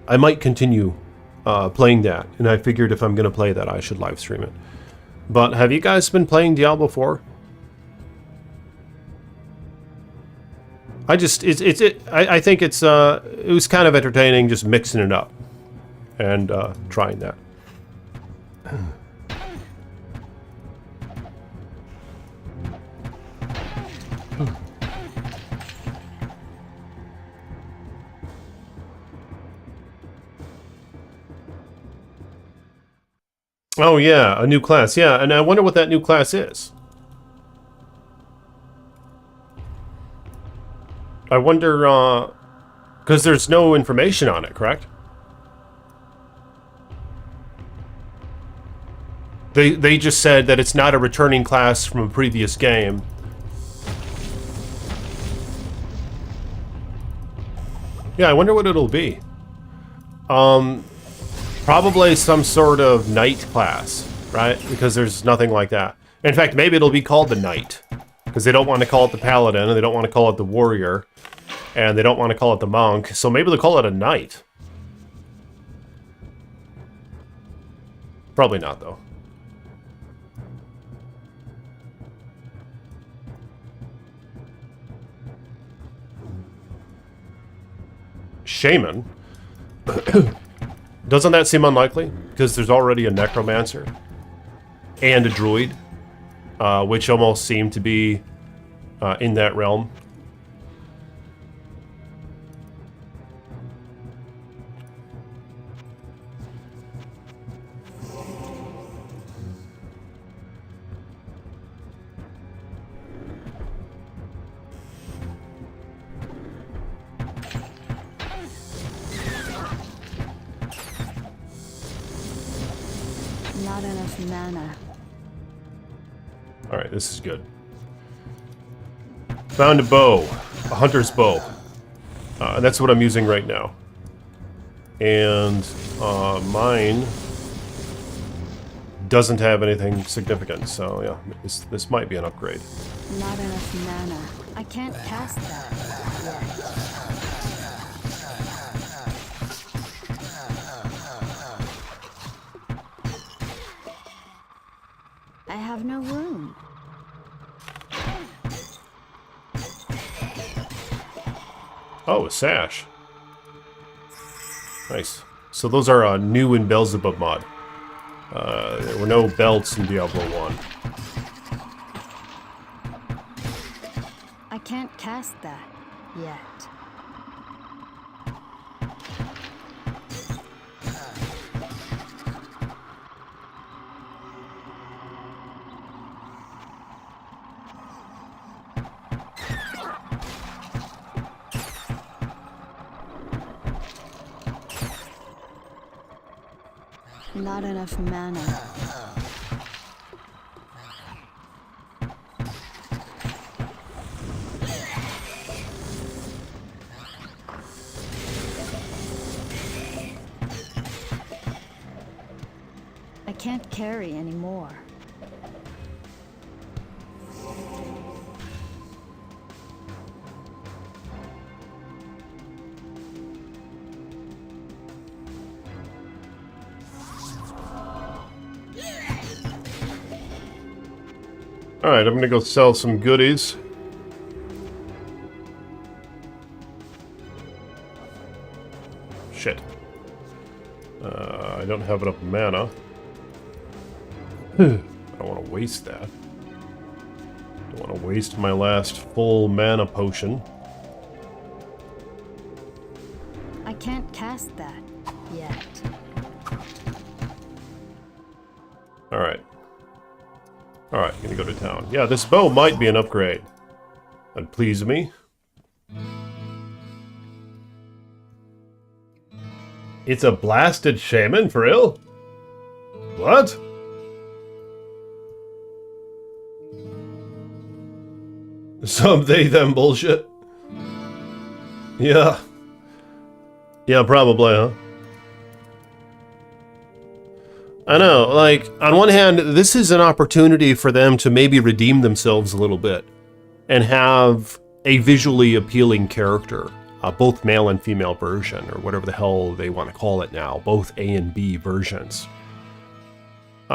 I might continue playing that, and I figured if I'm going to play that, I should live stream it. But have you guys been playing Diablo 4? I think it was kind of entertaining just mixing it up and trying that. Oh yeah, a new class. Yeah, and I wonder what that new class is. I wonder, because there's no information on it, correct? They just said that it's not a returning class from a previous game. Yeah, I wonder what it'll be. Probably some sort of knight class, right? Because there's nothing like that. In fact, maybe it'll be called the knight, because they don't want to call it the paladin, and they don't want to call it the warrior, and they don't want to call it the monk, so maybe they'll call it a knight. Probably not, though. Shaman? Doesn't that seem unlikely? Because there's already a necromancer and a druid, which almost seem to be in that realm. Not enough mana. Alright, this is good. Found a bow. A hunter's bow. And that's what I'm using right now. And mine doesn't have anything significant, so yeah, this might be an upgrade. Not enough mana. I can't cast that yet. I have no room. Oh, a sash. Nice. So those are new in Beelzebub mod. There were no belts in Diablo 1. I can't cast that yet. Not enough mana. I can't carry anymore. Alright, I'm gonna go sell some goodies. Shit. I don't have enough mana. I don't want to waste that. Don't want to waste my last full mana potion. I can't cast that yet. Alright. Alright, gonna go to town. Yeah, this bow might be an upgrade. That'd please me. It's a blasted shaman, for real? What? Some they them bullshit. Yeah. Yeah, probably, huh? I know, like, on one hand, this is an opportunity for them to maybe redeem themselves a little bit and have a visually appealing character, both male and female version, or whatever the hell they want to call it now, both A and B versions.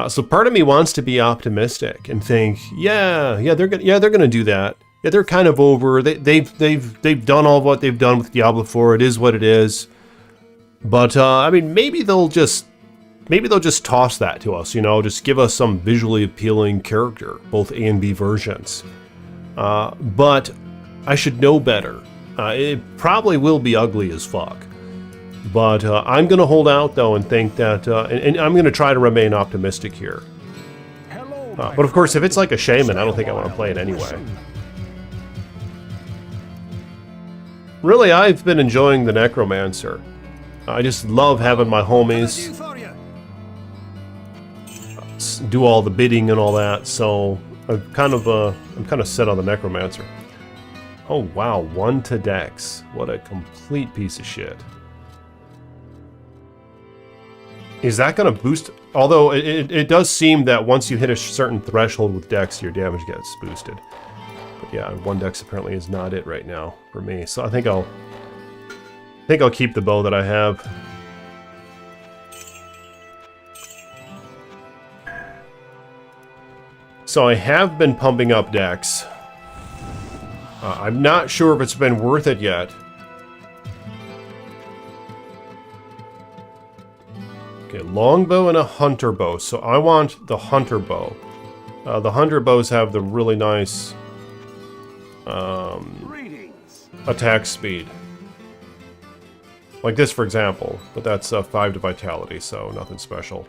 So part of me wants to be optimistic and think, yeah, they're gonna do that. Yeah, they're kind of over. They've done all of what they've done with Diablo 4. It is what it is. But I mean, maybe they'll just toss that to us. You know, just give us some visually appealing character, both A and B versions. But I should know better. It probably will be ugly as fuck. But I'm going to hold out, though, and think that... and I'm going to try to remain optimistic here. But of course, if it's like a shaman, I don't think I want to play it anyway. Really, I've been enjoying the Necromancer. I just love having my homies do all the bidding and all that, so I'm kind of set on the Necromancer. Oh wow, 1 to Dex. What a complete piece of shit. Is that going to boost? Although it does seem that once you hit a certain threshold with Dex, your damage gets boosted. But yeah, 1 Dex apparently is not it right now for me. So I think I'll keep the bow that I have. So I have been pumping up Dex. I'm not sure if it's been worth it yet. Okay, longbow and a hunter bow. So I want the hunter bow. The hunter bows have the really nice attack speed. Like this, for example. But that's 5 to vitality, so nothing special.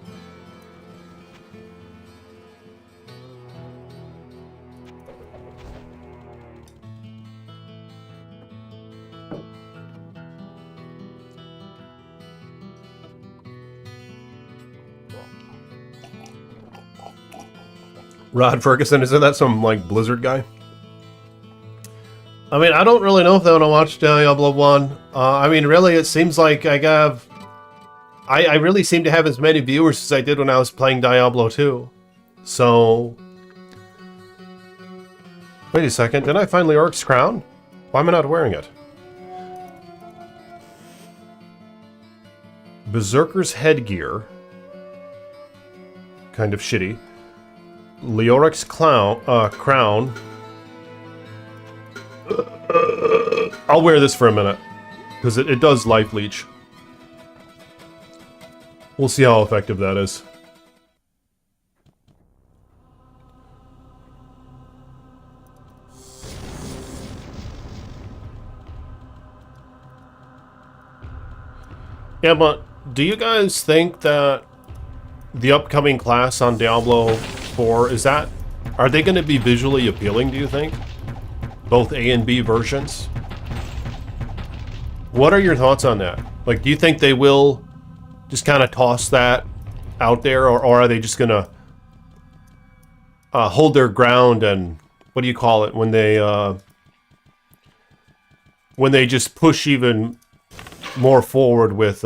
Rod Ferguson, isn't that some, like, Blizzard guy? I mean, I don't really know if I want to watch Diablo 1. I mean, really, it seems like I really seem to have as many viewers as I did when I was playing Diablo 2. So... Wait a second, didn't I find Leoric's crown? Why am I not wearing it? Berserker's headgear. Kind of shitty. Leoric's crown. I'll wear this for a minute, because it does life leech. We'll see how effective that is. Yeah, but do you guys think that the upcoming class on Diablo 4, are they going to be visually appealing, do you think? Both A and B versions? What are your thoughts on that? Like, do you think they will just kind of toss that out there, or are they just going to hold their ground and, what do you call it, when they just push even more forward with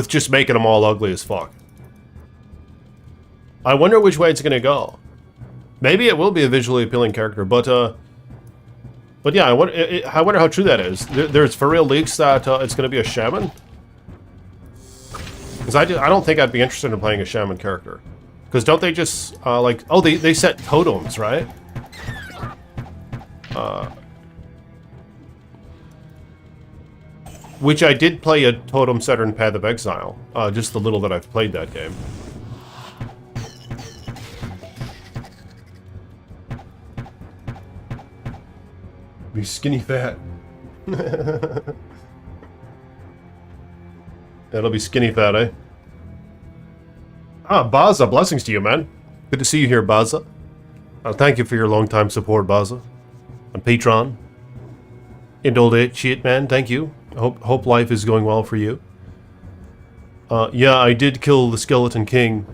just making them all ugly as fuck? I wonder which way it's going to go. Maybe it will be a visually appealing character, but yeah, I wonder how true that is. There's for real leaks that it's going to be a shaman. Because I don't think I'd be interested in playing a shaman character. Because don't they just, like... Oh, they set totems, right? Which I did play a totem setter in Path of Exile. Just the little that I've played that game. Be skinny fat. That'll be skinny fat, eh? Ah, Baza, blessings to you, man. Good to see you here, Baza. Thank you for your long-time support, Baza. On Patreon. And old shit, man, thank you. Hope life is going well for you. Yeah, I did kill the Skeleton King.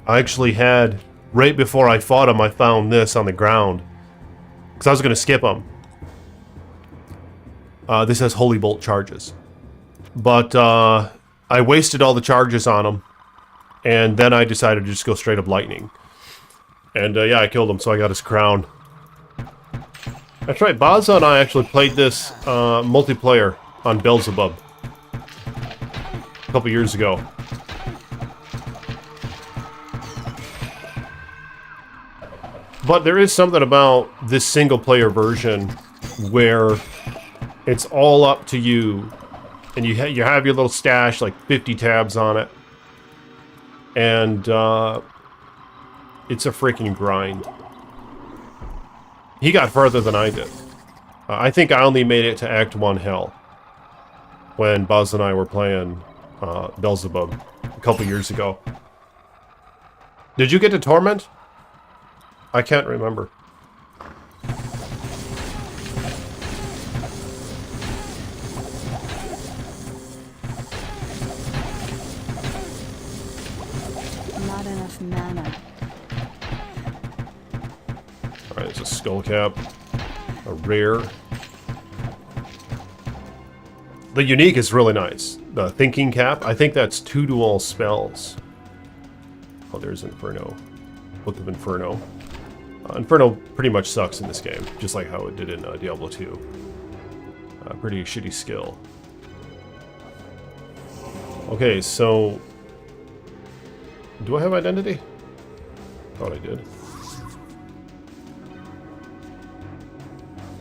I actually had, right before I fought him, I found this on the ground. Because I was going to skip him. This has Holy Bolt charges. But I wasted all the charges on him. And then I decided to just go straight up lightning. And yeah, I killed him, so I got his crown. That's right, Baza and I actually played this multiplayer on Beelzebub a couple years ago. But there is something about this single-player version where it's all up to you, and you have your little stash, like 50 tabs on it, and it's a freaking grind. He got further than I did. I think I only made it to Act 1 Hell when Buzz and I were playing Beelzebub a couple years ago. Did you get to Torment? I can't remember. Not enough mana. Alright, there's a skull cap. A rare. The unique is really nice. The thinking cap, I think that's 2 to all spells. Oh, there's Inferno. Book of Inferno. Inferno pretty much sucks in this game, just like how it did in Diablo 2. Pretty shitty skill. Okay, so... do I have identity? Thought I did.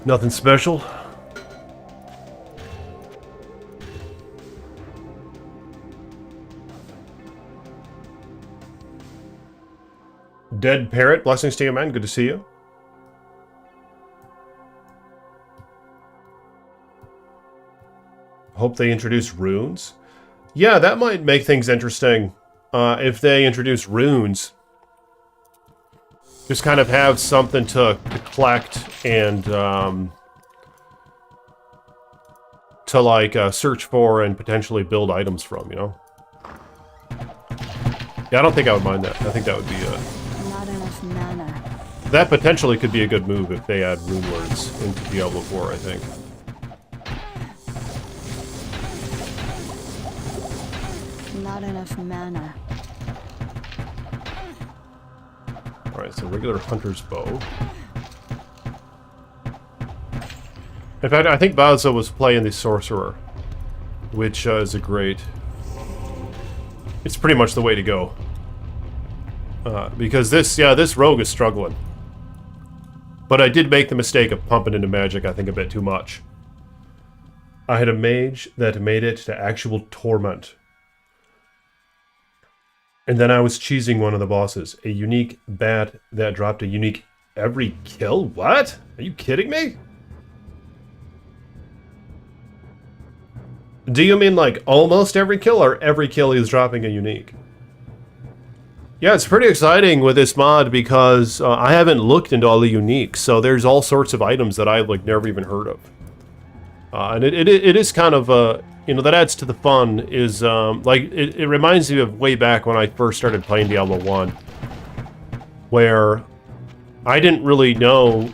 Nothing special. Dead Parrot, blessings to you, man. Good to see you. Hope they introduce runes. Yeah, that might make things interesting. If they introduce runes. Just kind of have something to collect and to like search for and potentially build items from, you know? Yeah, I don't think I would mind that. I think that would be Not enough mana. that potentially could be a good move if they add rune words into Diablo 4, I think. Not enough mana. Alright, so regular hunter's bow. In fact, I think Baza was playing the sorcerer, which is a great... it's pretty much the way to go. Because this rogue is struggling. But I did make the mistake of pumping into magic, I think, a bit too much. I had a mage that made it to actual torment. And then I was cheesing one of the bosses. A unique bat that dropped a unique every kill? What? Are you kidding me? Do you mean like almost every kill, or every kill is dropping a unique? Yeah, it's pretty exciting with this mod because I haven't looked into all the uniques, so there's all sorts of items that I've like never even heard of. And it is kind of, you know, that adds to the fun, is like, it reminds me of way back when I first started playing Diablo 1, where I didn't really know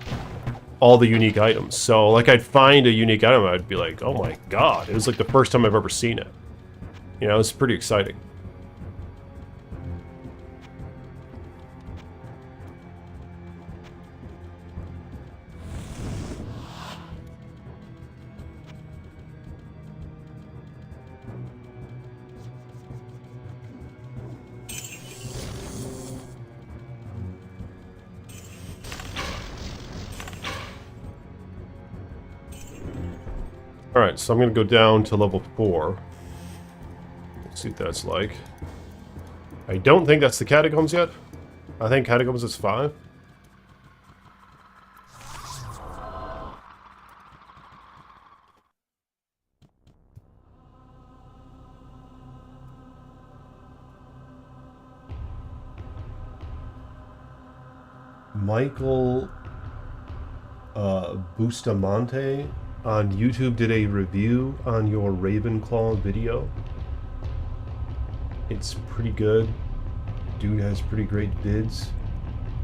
all the unique items. So like I'd find a unique item, I'd be like, oh my god, it was like the first time I've ever seen it. You know, it's pretty exciting. Alright, so I'm going to go down to level 4. Let's see what that's like. I don't think that's the Catacombs yet. I think Catacombs is 5. Michael Bustamante on YouTube did a review on your Ravenclaw video. It's pretty good. Dude has pretty great vids.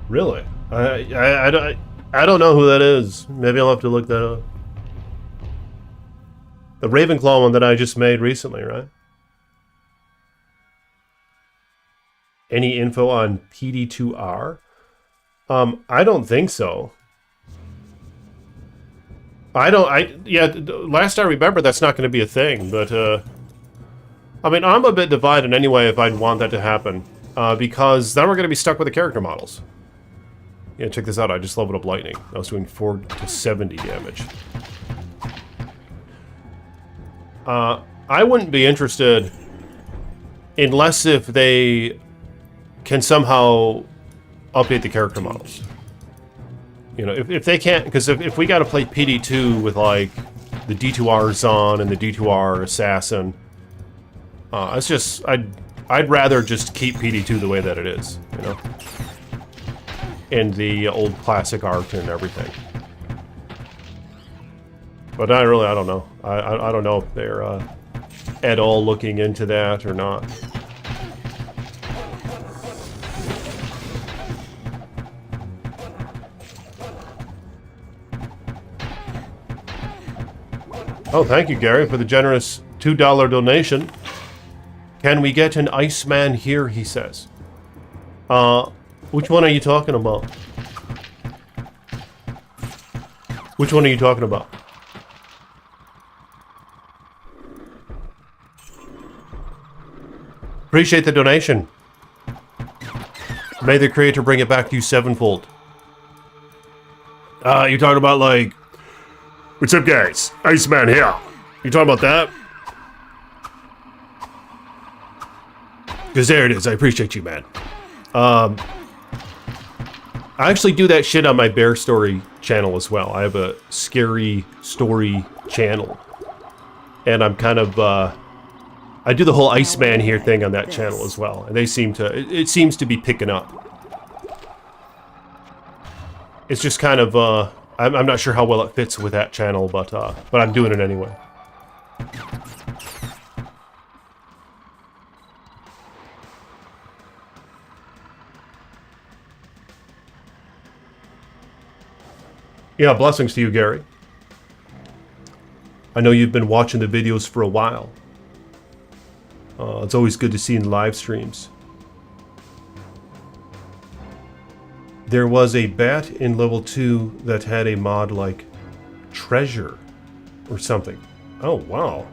Really? I don't know who that is. Maybe I'll have to look that up. The Ravenclaw one that I just made recently, right? Any info on PD2R? I don't think so. Yeah, last I remember, that's not going to be a thing, but, I mean, I'm a bit divided anyway if I'd want that to happen, because then we're going to be stuck with the character models. Yeah, check this out, I just leveled up lightning. I was doing 4 to 70 damage. I wouldn't be interested unless if they can somehow update the character models. You know, if they can't, because if we got to play PD2 with like the D2R Zon and the D2R Assassin, it's just I'd rather just keep PD2 the way that it is, you know, and the old classic art and everything. But I don't know. I don't know if they're at all looking into that or not. Oh, thank you, Gary, for the generous $2 donation. Can we get an Iceman here, he says. Which one are you talking about? Which one are you talking about? Appreciate the donation. May the creator bring it back to you sevenfold. You talking about like, what's up, guys? Iceman here. You talking about that? Because there it is. I appreciate you, man. I actually do that shit on my Bear Story channel as well. I have a scary story channel. And I'm kind of, I do the whole Iceman here thing on that channel as well. And they seem to, it seems to be picking up. It's just kind of, I'm not sure how well it fits with that channel, but I'm doing it anyway. Yeah, blessings to you, Gary. I know you've been watching the videos for a while. It's always good to see in live streams. There was a bat in level 2 that had a mod like treasure or something. Oh, wow.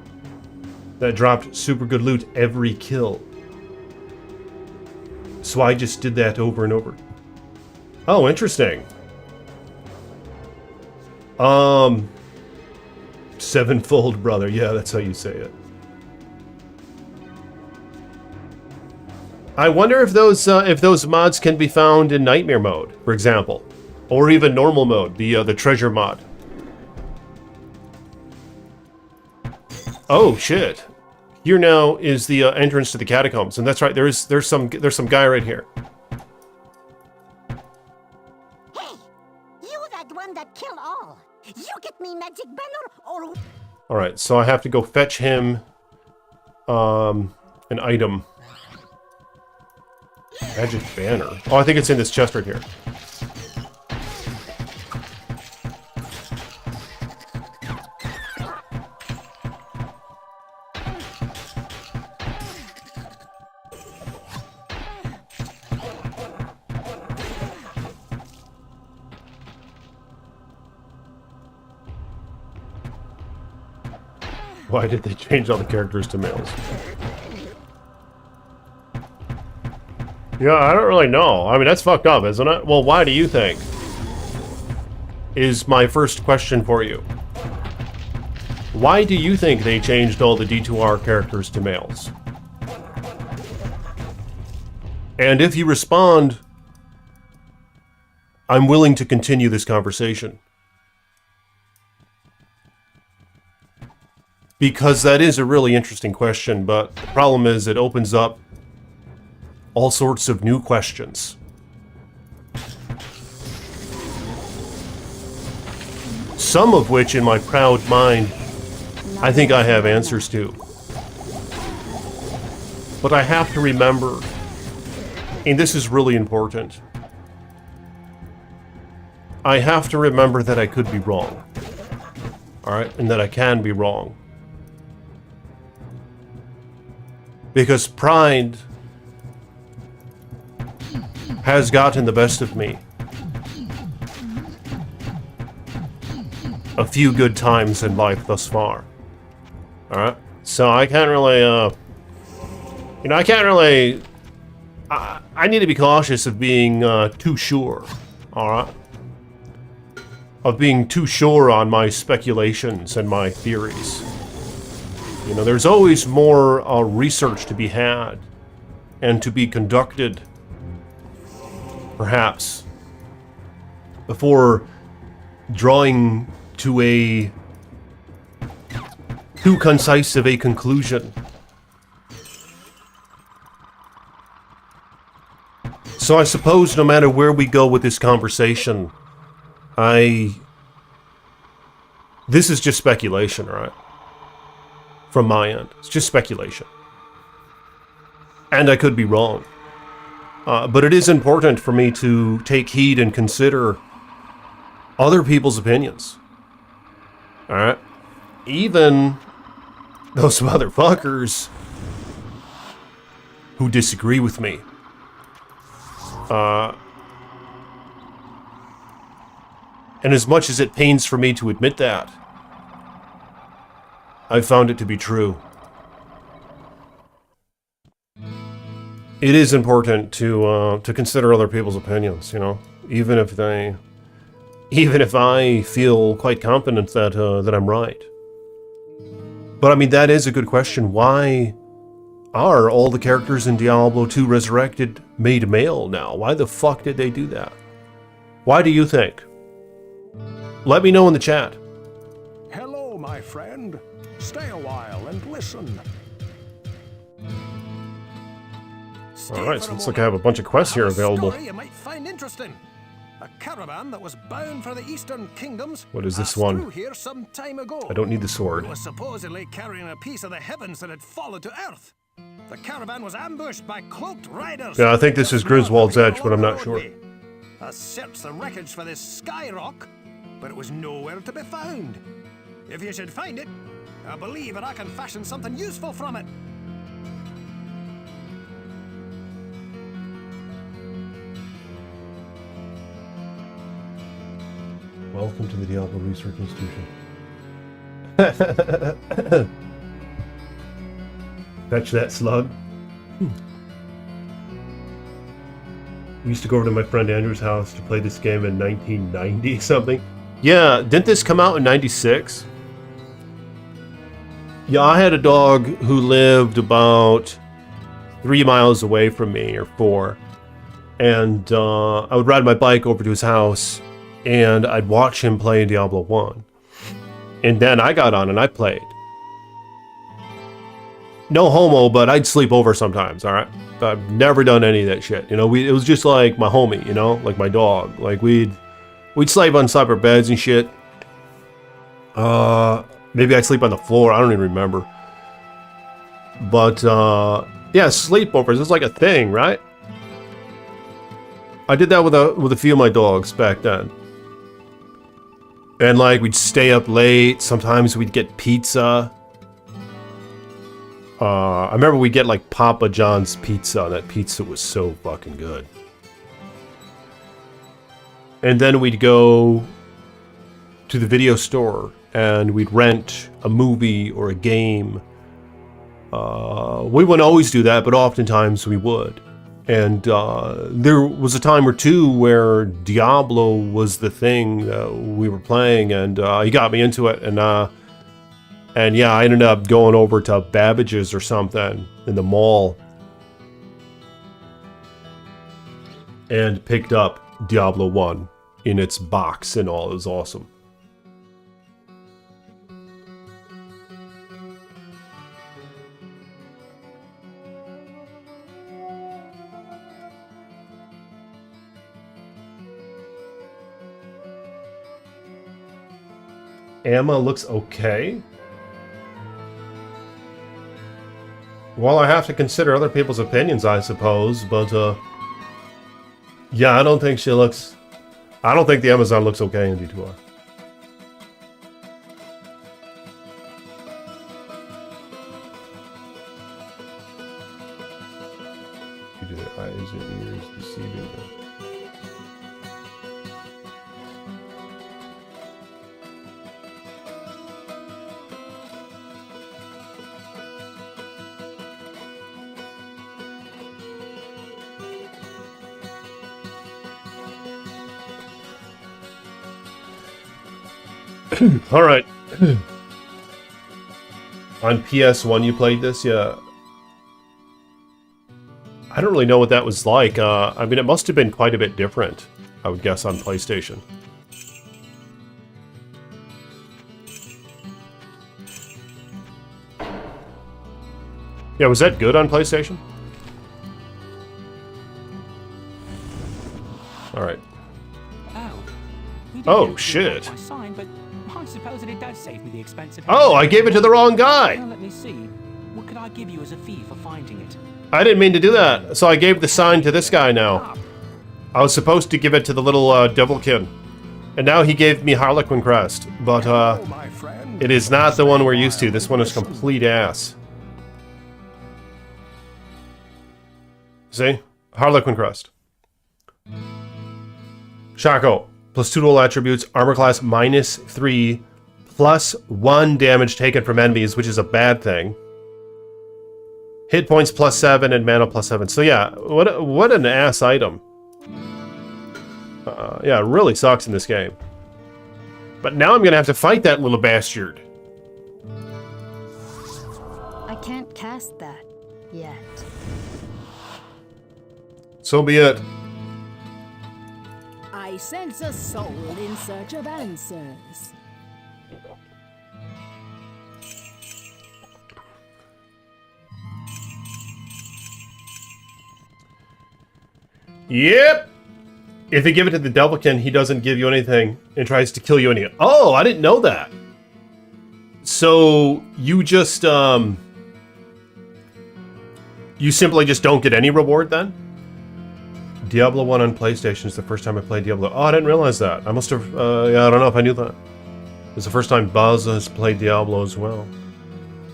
That dropped super good loot every kill. So I just did that over and over. Oh, interesting. Sevenfold, brother. Yeah, that's how you say it. I wonder if those mods can be found in Nightmare mode, for example, or even normal mode, the treasure mod. Oh shit! Here now is the entrance to the catacombs, and that's right. There's some guy right here. Hey, you that one that killed all. You get me magic banner or... All right, so I have to go fetch him an item. Magic banner. Oh, I think it's in this chest right here. Why did they change all the characters to males? Yeah, I don't really know. I mean, that's fucked up, isn't it? Well, why do you think? Is my first question for you. Why do you think they changed all the D2R characters to males? And if you respond, I'm willing to continue this conversation. Because that is a really interesting question, but the problem is it opens up all sorts of new questions. Some of which, in my proud mind, I think I have answers to. But I have to remember, and this is really important, I have to remember that I could be wrong. Alright? And that I can be wrong. Because pride has gotten the best of me. a few good times in life thus far. Alright? So I can't really, you know, I can't really... I need to be cautious of being too sure. Alright? Of being too sure on my speculations and my theories. You know, there's always more research to be had and to be conducted, perhaps, before drawing to a too concise of a conclusion. So I suppose no matter where we go with this conversation, this is just speculation, right? From my end. It's just speculation. And I could be wrong. But it is important for me to take heed and consider other people's opinions. Alright? Even those motherfuckers who disagree with me. And as much as it pains for me to admit that, I've found it to be true. It is important to consider other people's opinions, you know, even if I feel quite confident that I'm right. But I mean, that is a good question. Why are all the characters in Diablo 2 Resurrected made male now? Why the fuck did they do that? Why do you think? Let me know in the chat. Hello, my friend. Stay a while and listen. Alright, so looks like I have a bunch of quests here available. You might find interesting. A caravan that was bound for the Eastern Kingdoms. What is this passed one? through here some time ago. I don't need the sword. It was supposedly carrying a piece of the heavens that had fallen to earth. The caravan was ambushed by cloaked riders. Yeah, I think this is Griswold's Edge, but I'm not sure. I searched the wreckage for this sky rock, but it was nowhere to be found. If you should find it, I believe that I can fashion something useful from it. Welcome to the Diablo Research Institution. Fetch that slug. We used to go over to my friend Andrew's house to play this game in 1990 something. Yeah, didn't this come out in 96? Yeah, I had a dog who lived about 3 miles away from me, or 4. And I would ride my bike over to his house, and I'd watch him play Diablo 1. And then I got on and I played. No homo, but I'd sleep over sometimes, alright? I've never done any of that shit. You know, it was just like my homie, you know? Like my dog. Like we'd sleep on separate beds and shit. Maybe I'd sleep on the floor, I don't even remember. But yeah, sleepovers is like a thing, right? I did that with a few of my dogs back then. And like we'd stay up late, sometimes we'd get pizza. I remember we'd get like Papa John's pizza. That pizza was so fucking good. And then we'd go to the video store and we'd rent a movie or a game. We wouldn't always do that, but oftentimes we would. And there was a time or two where Diablo was the thing that we were playing, and he got me into it. And yeah, I ended up going over to Babbage's or something in the mall and picked up Diablo 1 in its box and all. It was awesome. Emma looks okay. Well, I have to consider other people's opinions, I suppose, but yeah, I don't think the Amazon looks okay in D2R. You do their eyes and ears deceiving them. Alright. On PS1 you played this? Yeah. I don't really know what that was like. I mean, it must have been quite a bit different, I would guess, on PlayStation. Yeah, was that good on PlayStation? Alright. Oh, shit. I signed, but I suppose that it does save me the expense of... Oh, I gave it to the wrong guy! Well, let me see. What could I give you as a fee for finding it? I didn't mean to do that, so I gave the sign to this guy now. I was supposed to give it to the little Devilkin. And now he gave me Harlequin Crest, but it is not the one we're used to. This one is complete ass. See? Harlequin Crest. Shaco. Plus 2 dual attributes, armor class -3, plus 1 damage taken from enemies, which is a bad thing. Hit points +7 and mana +7. So yeah, what an ass item. Yeah, it really sucks in this game. But now I'm gonna have to fight that little bastard. I can't cast that yet. So be it. I sense a soul in search of answers. Yep. If you give it to the Devilkin, he doesn't give you anything and tries to kill you anyway. Oh, I didn't know that. So you just you simply just don't get any reward then? Diablo 1 on PlayStation is the first time I played Diablo. Oh, I didn't realize that. I must have, yeah, I don't know if I knew that. It's the first time Buzz has played Diablo as well.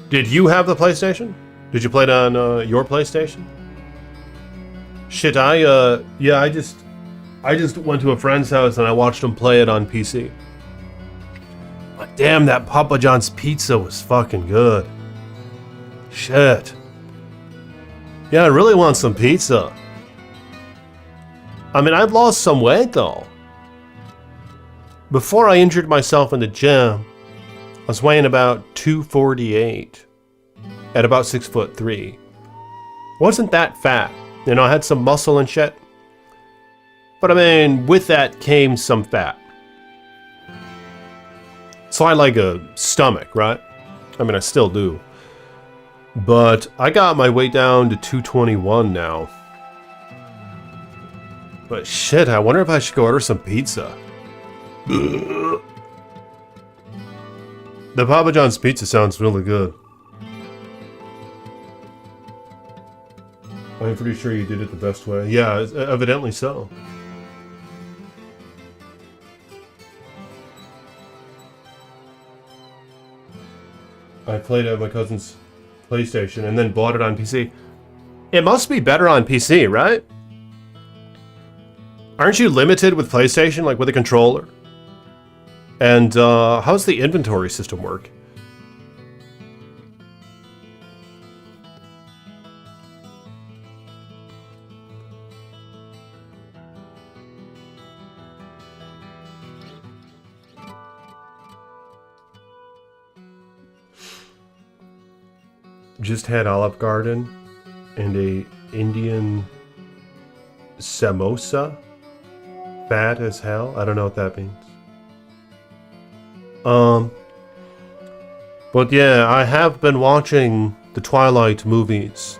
Did you have the PlayStation? Did you play it on your PlayStation? Shit, yeah, I just went to a friend's house and I watched him play it on PC. But damn, that Papa John's pizza was fucking good. Shit. Yeah, I really want some pizza. I mean, I've lost some weight though. Before I injured myself in the gym, I was weighing about 248 at about 6'3". Wasn't that fat. You know, I had some muscle and shit. But I mean, with that came some fat. So I like a stomach, right? I mean, I still do. But I got my weight down to 221 now. But shit, I wonder if I should go order some pizza. The Papa John's pizza sounds really good. I'm pretty sure you did it the best way. Yeah, evidently so. I played it at my cousin's PlayStation and then bought it on PC. It must be better on PC, right? Aren't you limited with PlayStation, like with a controller? And how's the inventory system work? Just had Olive Garden and a Indian samosa. Fat as hell. I don't know what that means. But yeah, I have been watching the Twilight movies.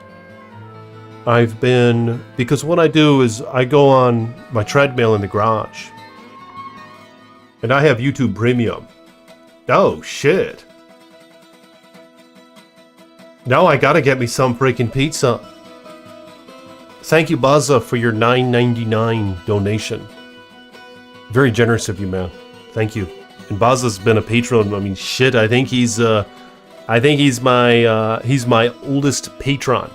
I've been, because what I do is I go on my treadmill in the garage. And I have YouTube Premium. Oh shit. Now I gotta get me some freaking pizza. Thank you, Baza, for your $9.99 donation. Very generous of you, man. Thank you. And Baza's been a patron. I mean, shit. I think he's my oldest patron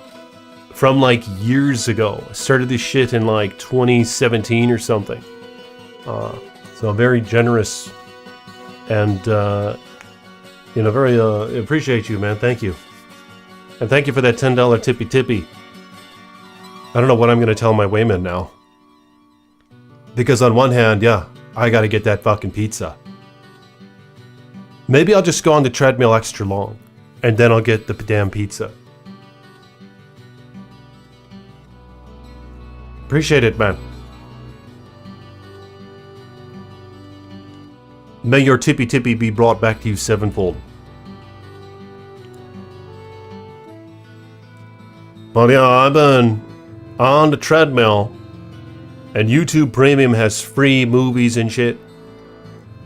from like years ago. I started this shit in like 2017 or something. So very generous, and you know, very appreciate you, man. Thank you. And thank you for that $10 tippy. I don't know what I'm going to tell my Wayman now. Because on one hand, yeah, I got to get that fucking pizza. Maybe I'll just go on the treadmill extra long, and then I'll get the damn pizza. Appreciate it, man. May your tippy tippy be brought back to you sevenfold. Well, yeah, I've been on the treadmill, and YouTube Premium has free movies and shit.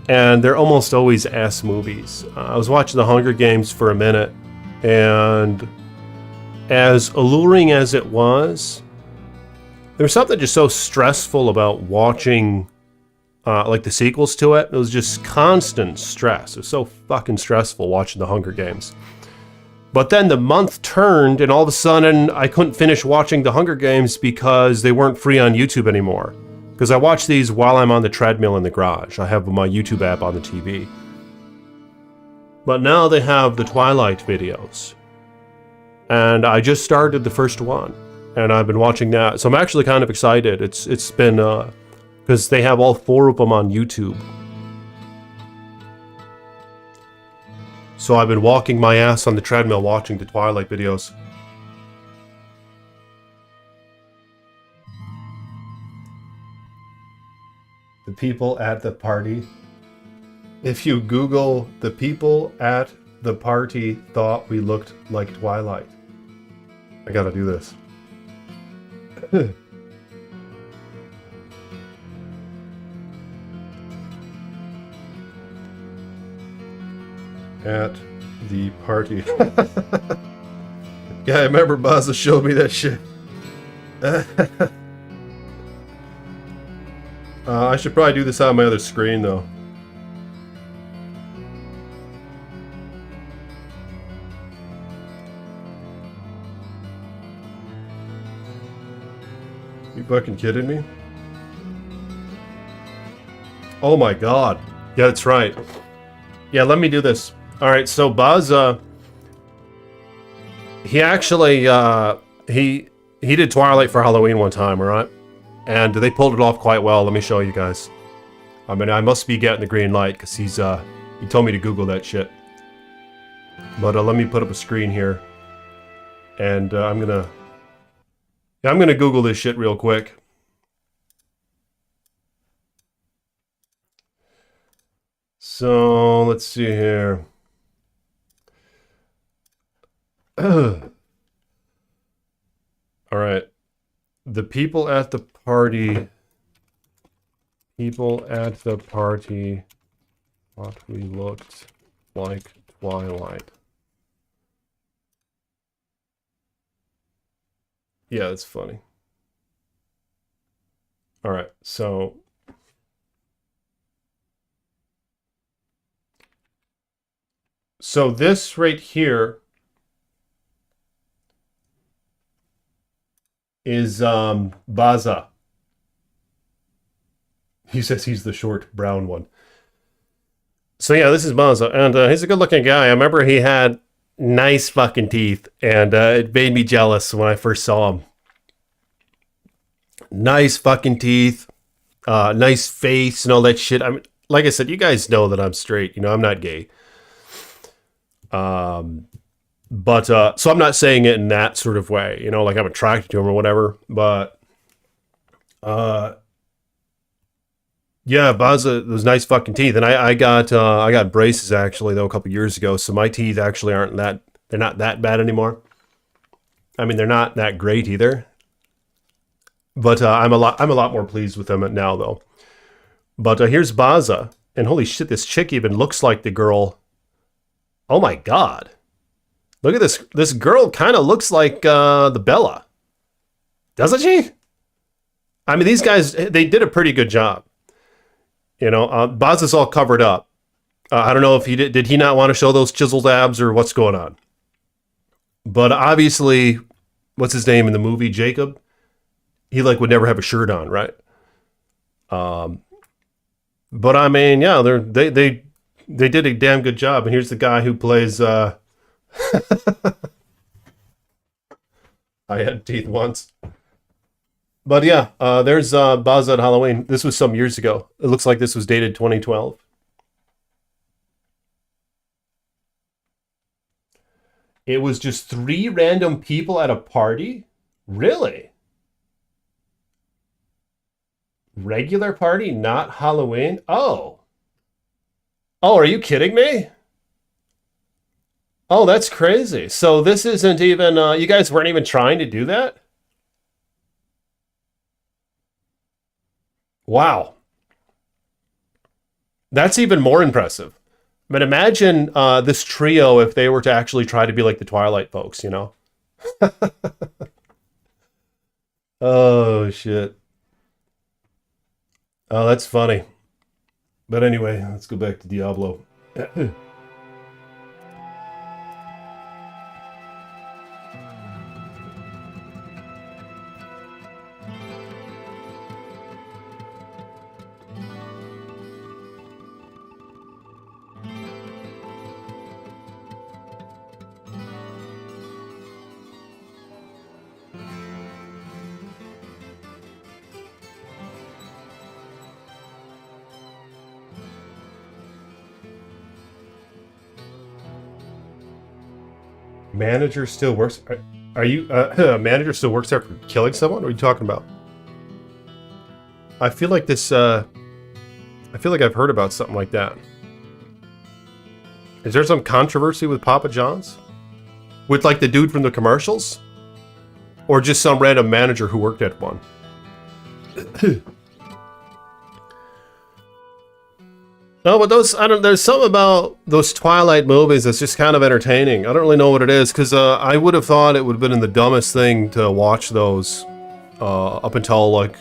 And they're almost always ass movies. I was watching The Hunger Games for a minute, and as alluring as it was, there's something just so stressful about watching like the sequels to it. It was just constant stress. It was so fucking stressful watching The Hunger Games. But then the month turned, and all of a sudden I couldn't finish watching The Hunger Games because they weren't free on YouTube anymore. Because I watch these while I'm on the treadmill in the garage. I have my YouTube app on the TV. But now they have the Twilight videos. And I just started the first one. And I've been watching that. So I'm actually kind of excited. It's been, because they have all 4 of them on YouTube. So I've been walking my ass on the treadmill watching the Twilight videos. The people at the party. If you Google the people at the party thought we looked like Twilight. I gotta do this. At the party. Yeah, I remember Baza showed me that shit. I should probably do this on my other screen, though. You fucking kidding me? Oh my god. Yeah, that's right. Yeah, let me do this. Alright, so Baza... He actually, he did Twilight for Halloween one time, alright? And they pulled it off quite well. Let me show you guys. I mean, I must be getting the green light because he told me to Google that shit. But let me put up a screen here, and I'm gonna Google this shit real quick. So let's see here. All right. The people at the party. People at the party thought we looked like Twilight. Yeah, that's funny. All right, so this right here is Baza. He says he's the short brown one. So yeah, this is Baza, and he's a good-looking guy. I remember he had nice fucking teeth, and it made me jealous when I first saw him. Nice fucking teeth, nice face, and all that shit. I mean, like I said, you guys know that I'm straight. You know, I'm not gay. But so I'm not saying it in that sort of way, you know, like I'm attracted to him or whatever. But yeah, Baza, those nice fucking teeth, and I got braces actually though a couple years ago, so my teeth actually they're not that bad anymore. I mean, they're not that great either. But I'm a lot more pleased with them now though. But here's Baza, and holy shit, this chick even looks like the girl. Oh my god. Look at this. This girl kind of looks like the Bella. Doesn't she? I mean, these guys, they did a pretty good job. You know, Baza's all covered up. I don't know if he did he not want to show those chiseled abs or what's going on. But obviously, what's his name in the movie? Jacob? He like would never have a shirt on, right? But I mean, yeah, they did a damn good job. And here's the guy who plays I had teeth once. But yeah, there's Baza at Halloween. This was some years ago. It looks like this was dated 2012. It was just 3 random people at a party? Really? Regular party, not Halloween? Oh. Oh, are you kidding me? Oh, that's crazy. So this isn't even, you guys weren't even trying to do that? Wow. That's even more impressive. I mean, imagine this trio if they were to actually try to be like the Twilight folks, you know? Oh, shit. Oh, that's funny. But anyway, let's go back to Diablo. Manager still works. Are you manager still works after killing someone? What are you talking about? I feel like this. I feel like I've heard about something like that. Is there some controversy with Papa John's? With like the dude from the commercials, or just some random manager who worked at one? No, but those, I don't, there's something about those Twilight movies that's just kind of entertaining. I don't really know what it is, because I would have thought it would have been the dumbest thing to watch those up until like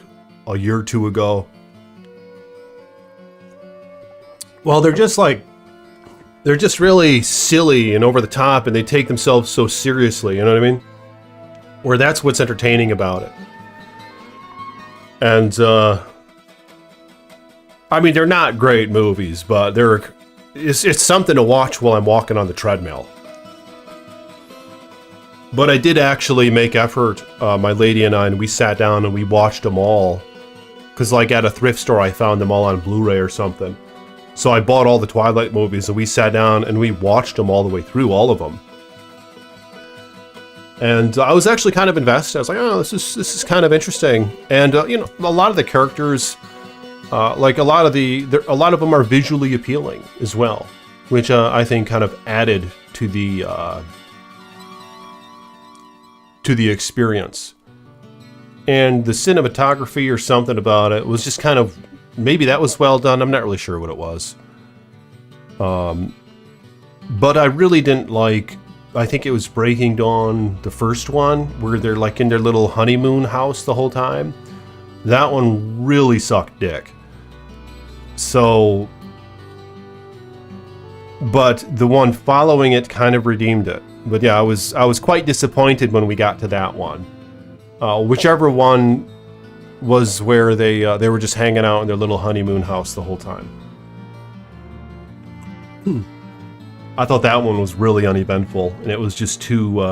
a year or two ago. Well, they're just really silly and over the top, and they take themselves so seriously, you know what I mean? Where that's what's entertaining about it. And, I mean, they're not great movies, but it's something to watch while I'm walking on the treadmill. But I did actually make effort, my lady and I, and we sat down and we watched them all. Because like at a thrift store, I found them all on Blu-ray or something. So I bought all the Twilight movies and we sat down and we watched them all the way through, all of them. And I was actually kind of invested. I was like, oh, this is kind of interesting. And, you know, a lot of the characters... like a lot of them are visually appealing as well, which I think kind of added to the experience. And the cinematography or something about it was just kind of, maybe that was well done. I'm not really sure what it was. But I really didn't like, I think it was Breaking Dawn, the first one, where they're like in their little honeymoon house the whole time. That one really sucked dick. So, but the one following it kind of redeemed it. But yeah, I was quite disappointed when we got to that one. Whichever one was where they were just hanging out in their little honeymoon house the whole time. I thought that one was really uneventful, and it was just too.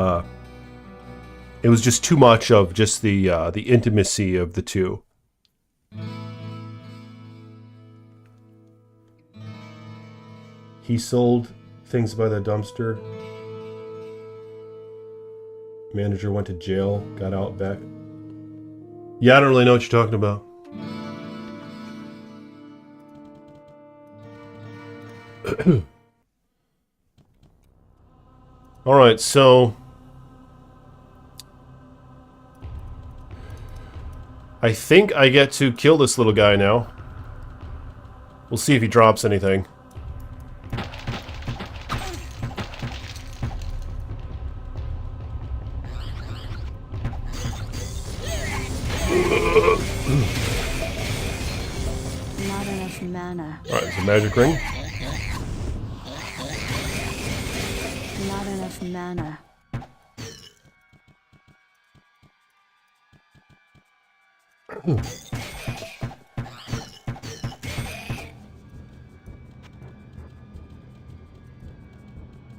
It was just too much of just the intimacy of the two. He sold things by the dumpster. Manager went to jail, got out back. Yeah, I don't really know what you're talking about. All right, so I think I get to kill this little guy now. We'll see if he drops anything. Not enough mana. Alright, it's a magic ring. Not enough mana.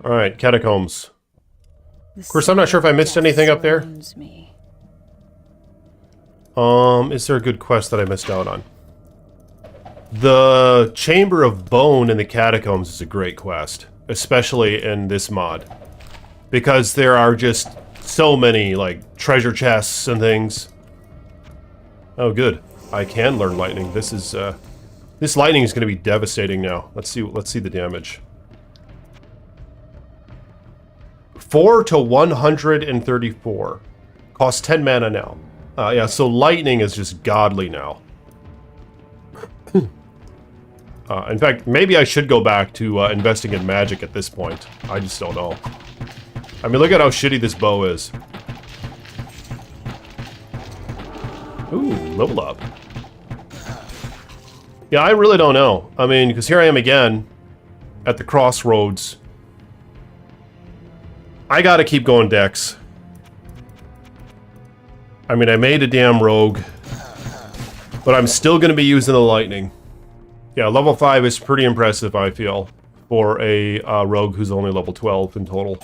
Alright, catacombs. Of course, I'm not sure if I missed anything up there. Is there a good quest that I missed out on? The Chamber of Bone in the Catacombs is a great quest, especially in this mod. because there are just so many, like, treasure chests and things. Oh, good. I can learn lightning. This is, this lightning is going to be devastating now. Let's see the damage. 4 to 134. Costs 10 mana now. Yeah, so lightning is just godly now. In fact, maybe I should go back to investing in magic at this point. I just don't know. I mean, look at how shitty this bow is. Ooh, level up. Yeah, I really don't know. I mean, because here I am again at the crossroads. I gotta keep going Dex. I mean, I made a damn rogue, but I'm still gonna be using the lightning. Yeah, level 5 is pretty impressive, I feel, for a rogue who's only level 12 in total.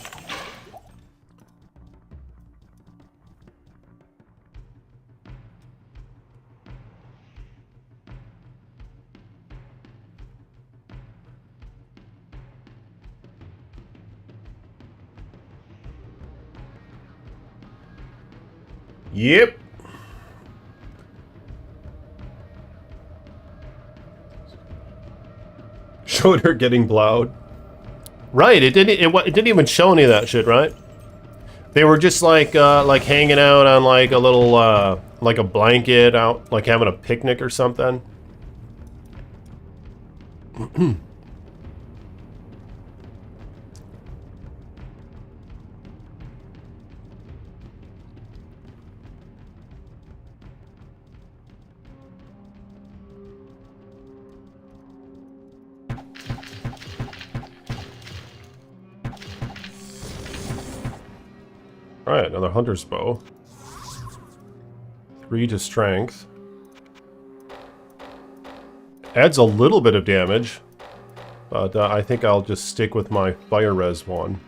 Yep. Showed her getting plowed. Right, it didn't even show any of that shit, right? They were just like hanging out on like a little like a blanket out, like having a picnic or something. Alright, another hunter's bow. 3 to strength. Adds a little bit of damage, but I think I'll just stick with my fire res one.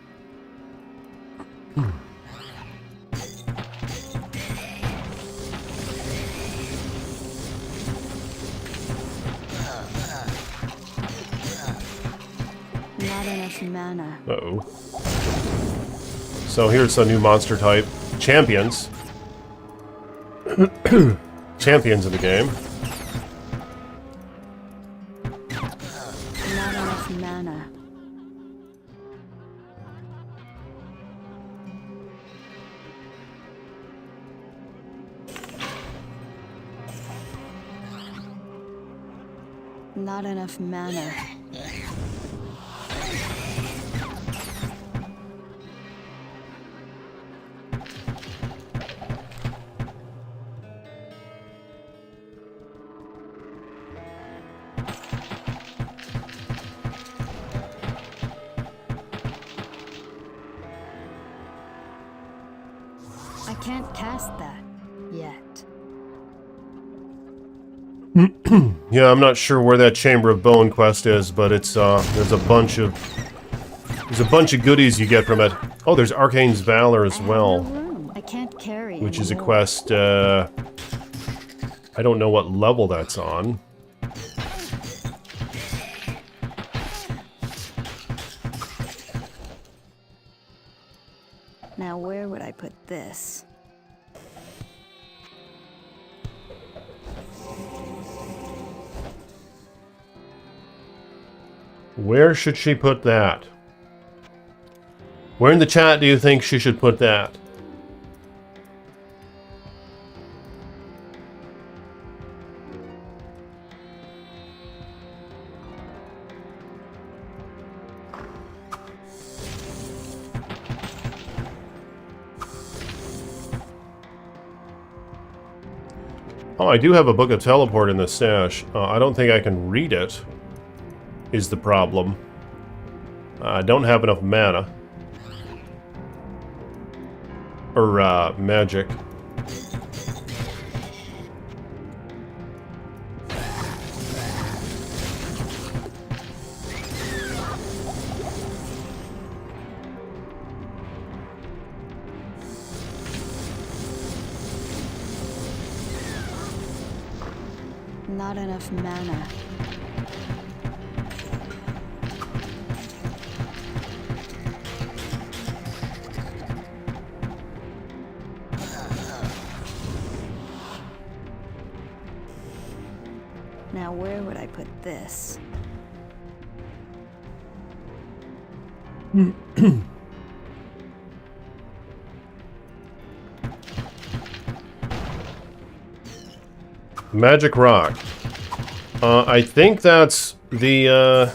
Not enough mana. Uh-oh. So here's a new monster type. Champions. Champions in the game. Not enough mana. Not enough mana. I can't cast that yet. Yeah, I'm not sure where that Chamber of Bone quest is, but it's there's a bunch of goodies you get from it. Oh, there's Arcane's Valor as well, I can't carry which is a anymore. quest. I don't know what level that's on. Now where would I put this? Where should she put that? Where in the chat do you think she should put that? Oh, I do have a book of teleport in the stash. I don't think I can read it, is the problem. I don't have enough mana. Or, magic. Not enough mana. Now where would I put this? Magic rock. I think that's the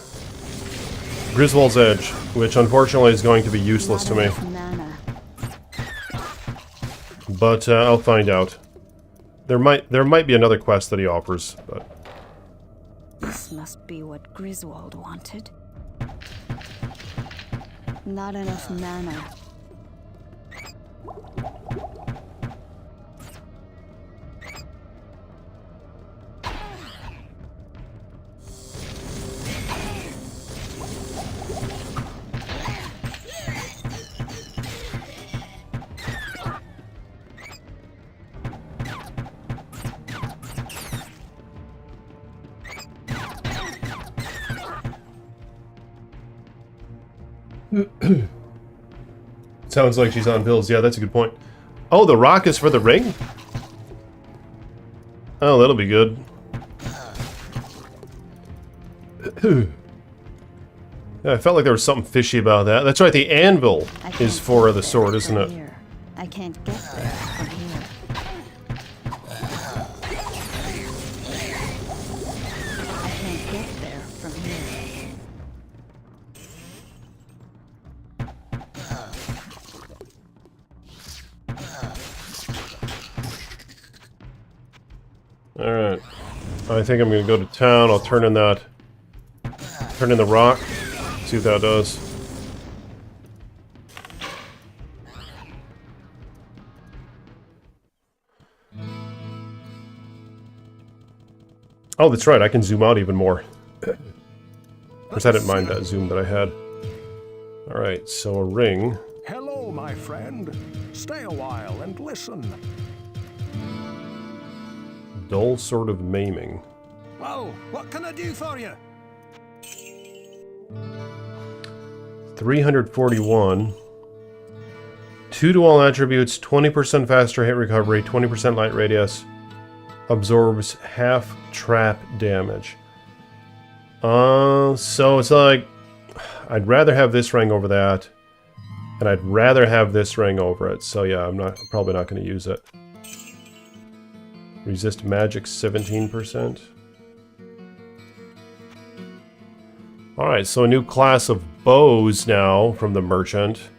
Griswold's Edge, which unfortunately is going to be useless to me. Mana. But I'll find out. There might be another quest that he offers, but This must be what Griswold wanted. Not enough mana. sounds like she's on pills. Yeah, that's a good point. Oh, the rock is for the ring? Oh, that'll be good. Yeah, I felt like there was something fishy about that. That's right, the anvil is for the sword, isn't it? Here. I can't get there from here. I can't get there from here. Alright. I think I'm gonna go to town. I'll turn in the rock. See what that does. Oh, that's right, I can zoom out even more. Of course, I didn't mind that zoom that I had. Alright, so a ring. Hello, my friend. Stay a while and listen. Dull sort of maiming. Well, what can I do for you? 341. 2 to all attributes, 20% faster hit recovery, 20% light radius. Absorbs half trap damage. So it's like I'd rather have this ring over that, and I'd rather have this ring over it. So yeah, I'm probably not going to use it. Resist magic 17%. Alright, so a new class of bows now from the merchant.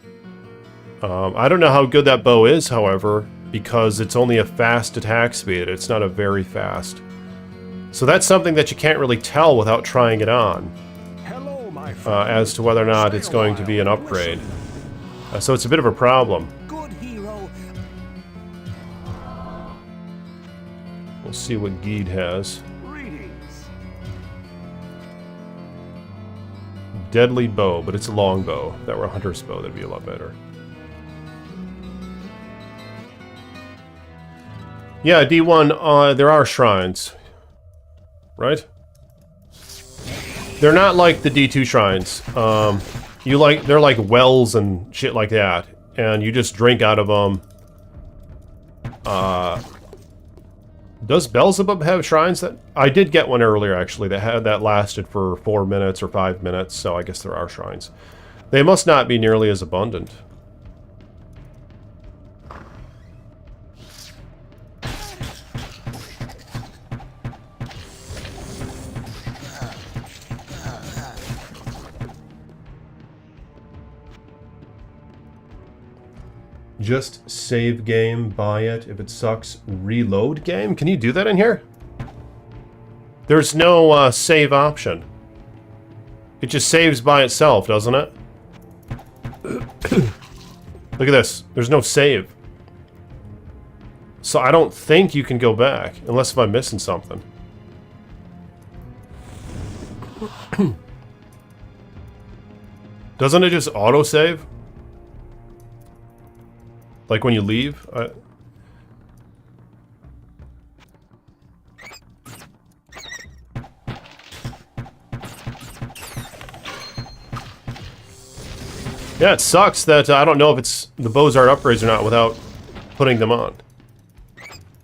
I don't know how good that bow is, however, because it's only a fast attack speed. It's not a very fast. So that's something that you can't really tell without trying it on. Hello, my friend. As to whether or not it's going to be an upgrade. So it's a bit of a problem. Good hero. We'll see what Geed has. Greetings. Deadly bow, but it's a long bow. If that were a hunter's bow, that'd be a lot better. Yeah, D1, there are shrines. Right? They're not like the D2 shrines. They're like wells and shit like that. And you just drink out of them. Does Beelzebub have shrines that... I did get one earlier, actually, that lasted for 4 minutes or 5 minutes, so I guess there are shrines. They must not be nearly as abundant. Just save game, buy it. If it sucks, reload game? Can you do that in here? There's no save option. It just saves by itself, doesn't it? Look at this. There's no save. So I don't think you can go back, unless if I'm missing something. Doesn't it just auto-save? Like when you leave? Yeah, it sucks that I don't know if the bows are upgrades or not without putting them on.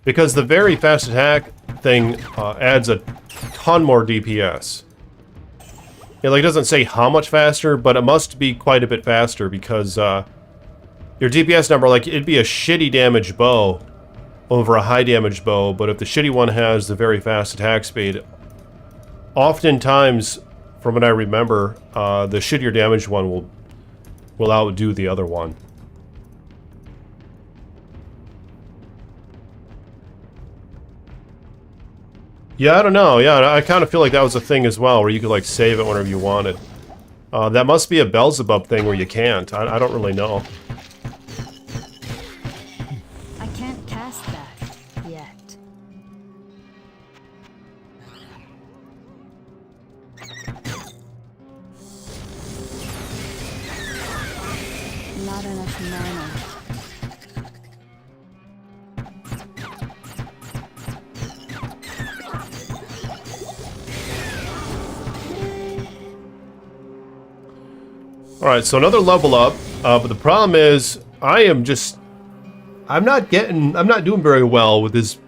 Because the very fast attack that thing adds a ton more DPS. It like doesn't say how much faster, but it must be quite a bit faster because your DPS number, like it'd be a shitty damage bow over a high damage bow, but if the shitty one has the very fast attack speed, oftentimes, from what I remember, the shittier damage one will outdo the other one. Yeah, I don't know. Yeah, I kind of feel like that was a thing as well, where you could like save it whenever you wanted. That must be a Beelzebub thing where you can't. I don't really know. I can't cast that yet. Not enough mana. Alright, so another level up, but the problem is, I'm not doing very well with this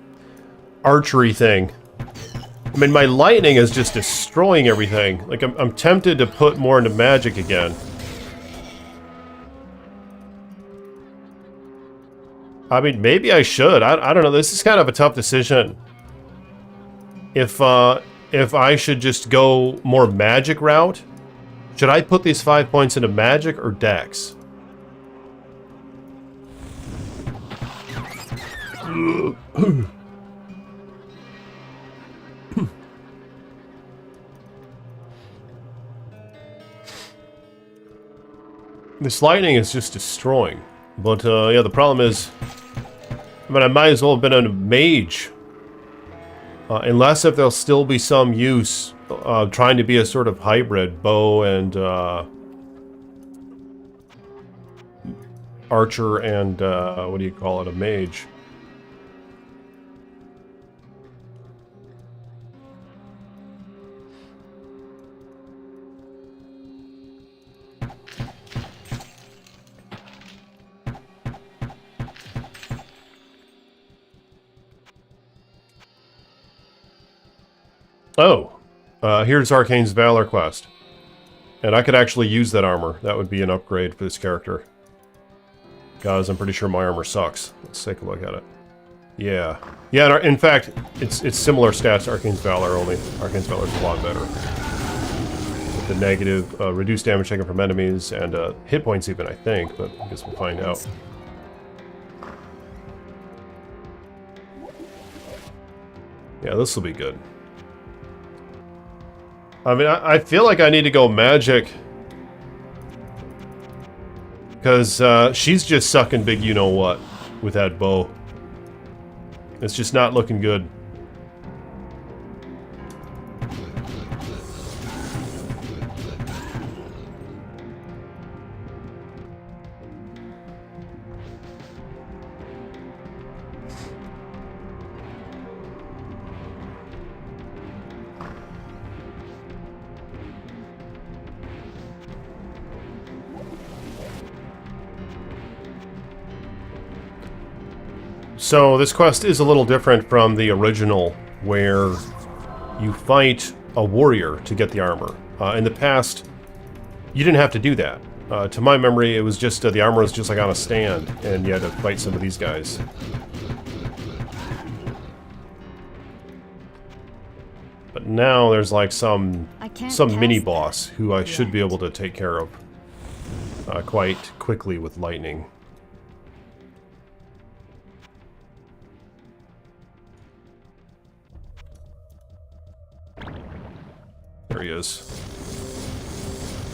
archery thing. I mean, my lightning is just destroying everything. Like, I'm tempted to put more into magic again. I mean, maybe I should. I don't know, this is kind of a tough decision. If I should just go more magic route. Should I put these 5 points into magic or dex? This lightning is just destroying. But, yeah, the problem is... I mean, I might as well have been a mage. Unless if there'll still be some use... trying to be a sort of hybrid bow and archer and what do you call it, a mage. Oh. Here's Arcane's Valor quest. And I could actually use that armor. That would be an upgrade for this character. Guys, I'm pretty sure my armor sucks. Let's take a look at it. Yeah. Yeah, in fact, it's similar stats to Arcane's Valor, only Arcane's Valor is a lot better. With the negative, reduced damage taken from enemies, and hit points even, I think, but I guess we'll find out. Yeah, this will be good. I mean, I feel like I need to go magic. Because she's just sucking big you-know-what with that bow. It's just not looking good. So this quest is a little different from the original, where you fight a warrior to get the armor. In the past, you didn't have to do that. To my memory, it was just the armor was just like on a stand, and you had to fight some of these guys. But now there's like some mini boss who I should be able to take care of quite quickly with lightning. There he is.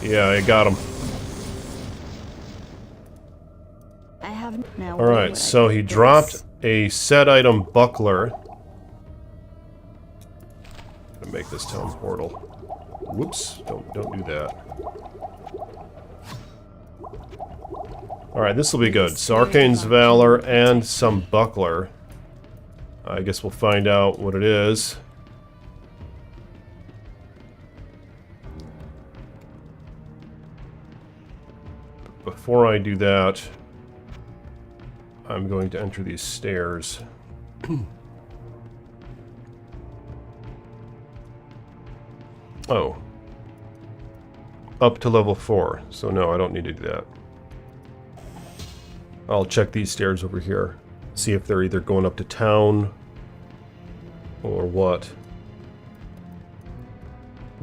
Yeah, I got him. I have now. Alright, so he dropped a set item buckler. I'm gonna make this town portal. Whoops, don't do that. Alright, this will be good. So Arcane's Valor and some buckler. I guess we'll find out what it is. Before I do that, I'm going to enter these stairs. Oh. Up to level 4. So no, I don't need to do that. I'll check these stairs over here. See if they're either going up to town or what.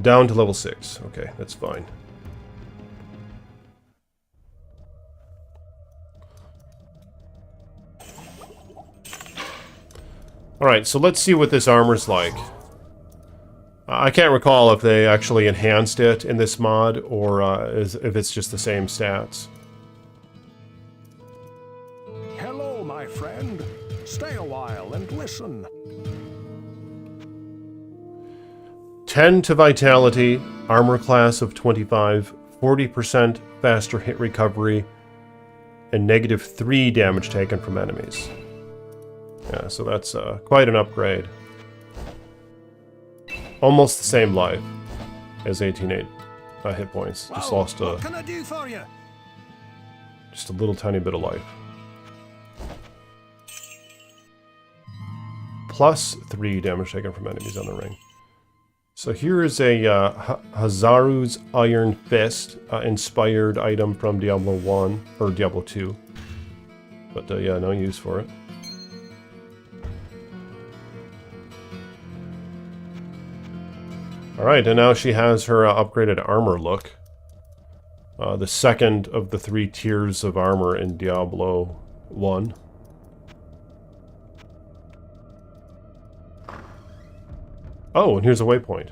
Down to level 6. Okay, that's fine. Alright, so let's see what this armor's like. I can't recall if they actually enhanced it in this mod, or if it's just the same stats. Hello, my friend. Stay a while and listen. 10 to vitality, armor class of 25, 40% faster hit recovery, and -3 damage taken from enemies. Yeah, so that's quite an upgrade. Almost the same life as 18 hit points. Just Well, lost what can I do for you? just a little tiny bit of life. Plus 3 damage taken from enemies on the ring. So here is a Hazaru's Iron Fist inspired item from Diablo 1 or Diablo 2. But yeah, no use for it. Alright, and now she has her upgraded armor look. The second of the 3 tiers of armor in Diablo 1. Oh, and here's a waypoint.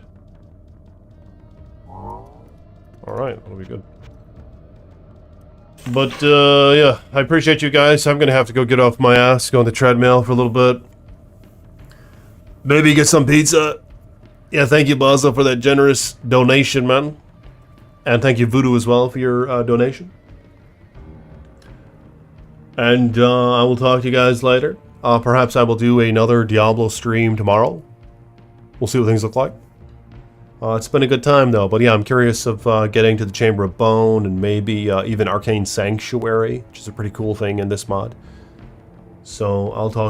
Alright, that'll be good. But, yeah, I appreciate you guys. I'm gonna have to go get off my ass, go on the treadmill for a little bit. Maybe get some pizza. Yeah, thank you, Baza, for that generous donation, man. And thank you, Voodoo, as well, for your donation. And I will talk to you guys later. Perhaps I will do another Diablo stream tomorrow. We'll see what things look like. It's been a good time, though. But yeah, I'm curious of getting to the Chamber of Bone and maybe even Arcane Sanctuary, which is a pretty cool thing in this mod. So I'll talk